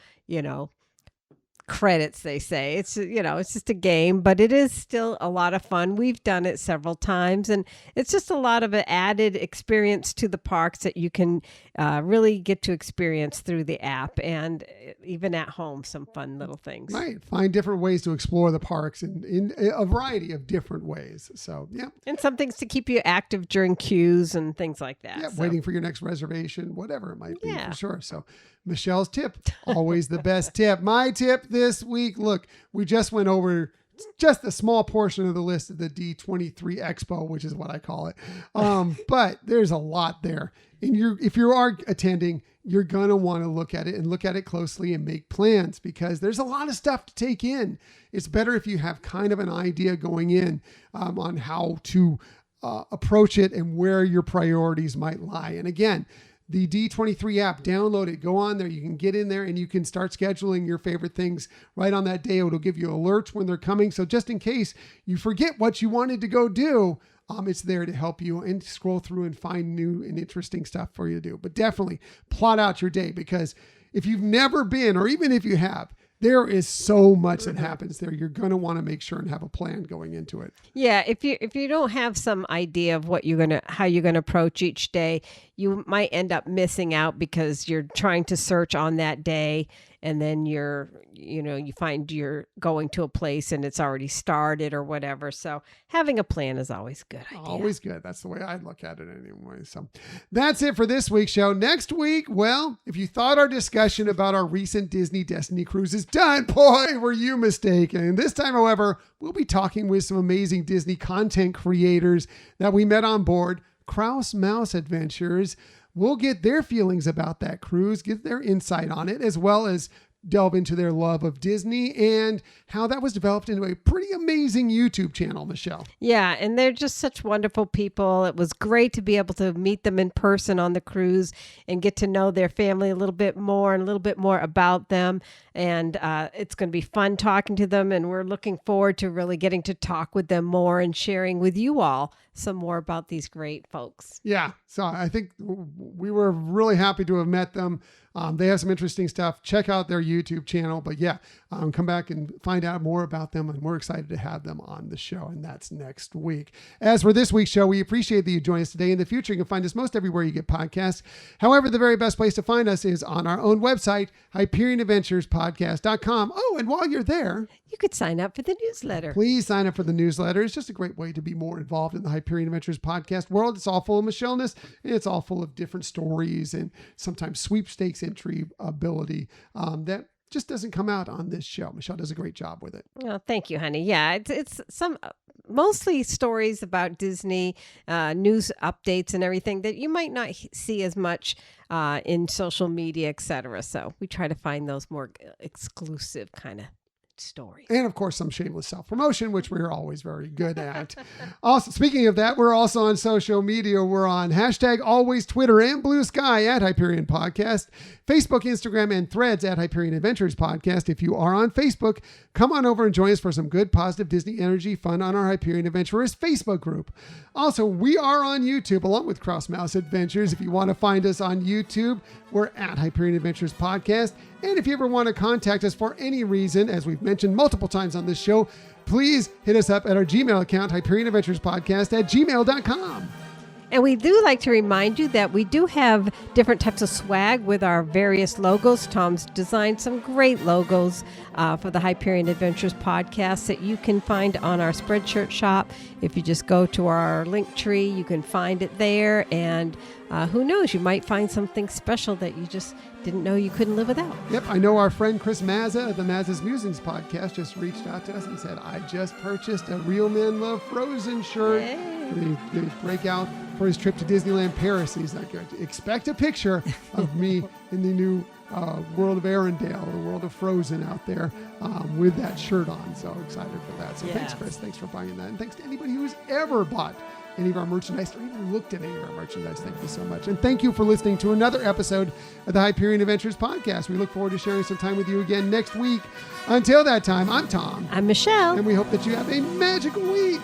Speaker 2: credits, they say. It's, it's just a game, but it is still a lot of fun. We've done it several times, and it's just a lot of an added experience to the parks that you can really get to experience through the app, and even at home, some fun little things.
Speaker 1: Right. Find different ways to explore the parks in a variety of different ways. So, yeah.
Speaker 2: And some things to keep you active during queues and things like that.
Speaker 1: Yeah,
Speaker 2: so.
Speaker 1: Waiting for your next reservation, whatever it might be,
Speaker 2: Yeah.
Speaker 1: for sure. So Michelle's tip, always the best tip. My tip this week, look, we just went over just a small portion of the list of the D23 Expo, which is what I call it. But there's a lot there. And if you are attending, you're going to want to look at it and look at it closely and make plans, because there's a lot of stuff to take in. It's better if you have kind of an idea going in on how to approach it and where your priorities might lie. And again, the D23 app, download it, go on there. You can get in there and you can start scheduling your favorite things right on that day. It'll give you alerts when they're coming. So just in case you forget what you wanted to go do, it's there to help you and scroll through and find new and interesting stuff for you to do. But definitely plot out your day, because if you've never been, or even if you have, there is so much that happens there. You're going to want to make sure and have a plan going into it.
Speaker 2: Yeah, if you don't have some idea of how you're gonna approach each day, you might end up missing out because you're trying to search on that day, and then you find you're going to a place and it's already started or whatever. So having a plan is always a good idea.
Speaker 1: Always good. That's the way I look at it anyway. So that's it for this week's show. Next week, well, if you thought our discussion about our recent Disney Destiny cruise is done, boy, were you mistaken. This time, however, we'll be talking with some amazing Disney content creators that we met on board Kraus Mouse Adventures. We'll get their feelings about that cruise, get their insight on it, as well as delve into their love of Disney and how that was developed into a pretty amazing YouTube channel, Michelle.
Speaker 2: Yeah, and they're just such wonderful people. It was great to be able to meet them in person on the cruise and get to know their family a little bit more and a little bit more about them. And it's going to be fun talking to them, and we're looking forward to really getting to talk with them more and sharing with you all some more about these great folks.
Speaker 1: Yeah, so I think we were really happy to have met them. They have some interesting stuff. Check out their YouTube channel. But yeah, come back and find out more about them. And we're excited to have them on the show. And that's next week. As for this week's show, we appreciate that you join us today. In the future, you can find us most everywhere you get podcasts. However, the very best place to find us is on our own website, HyperionAdventuresPodcast.com. Oh, and while you're there,
Speaker 2: you could sign up for the newsletter.
Speaker 1: Please sign up for the newsletter. It's just a great way to be more involved in the Hyperion Adventures podcast world. It's all full of Michelleness. It's all full of different stories and sometimes sweepstakes entry ability that just doesn't come out on this show. Michelle does a great job with it.
Speaker 2: Oh, thank you, honey. Yeah, it's some mostly stories about Disney, news updates and everything that you might not see as much in social media, etc. So we try to find those more exclusive kind of stories.
Speaker 1: And of course, some shameless self-promotion, which we're always very good at. Also, speaking of that, we're also on social media. We're on #always Twitter and Blue Sky at Hyperion Podcast, Facebook, Instagram, and Threads at Hyperion Adventures Podcast. If you are on Facebook, come on over and join us for some good, positive Disney energy fun on our Hyperion Adventurers Facebook group. Also, we are on YouTube along with Cross Mouse Adventures. If you want to find us on YouTube, we're at Hyperion Adventures Podcast. And if you ever want to contact us for any reason, as we've mentioned multiple times on this show, please hit us up at our Gmail account, HyperionAdventuresPodcast@gmail.com.
Speaker 2: And we do like to remind you that we do have different types of swag with our various logos. Tom's designed some great logos for the Hyperion Adventures podcast that you can find on our Spreadshirt shop. If you just go to our link tree, you can find it there. And who knows, you might find something special that you just didn't know you couldn't live without.
Speaker 1: Yep, I know our friend Chris Mazza of the Mazza's Musings podcast just reached out to us and said, I just purchased a Real Men Love Frozen shirt. They break out for his trip to Disneyland Paris. He's like, expect a picture of me in the new World of Arendelle, the World of Frozen out there with that shirt on. So excited for that. So thanks, Chris. Thanks for buying that. And thanks to anybody who's ever bought any of our merchandise or even looked at any of our merchandise. Thank you so much. And thank you for listening to another episode of the Hyperion Adventures podcast. We look forward to sharing some time with you again next week. Until that time, I'm Tom.
Speaker 2: I'm Michelle.
Speaker 1: And we hope that you have a magical week.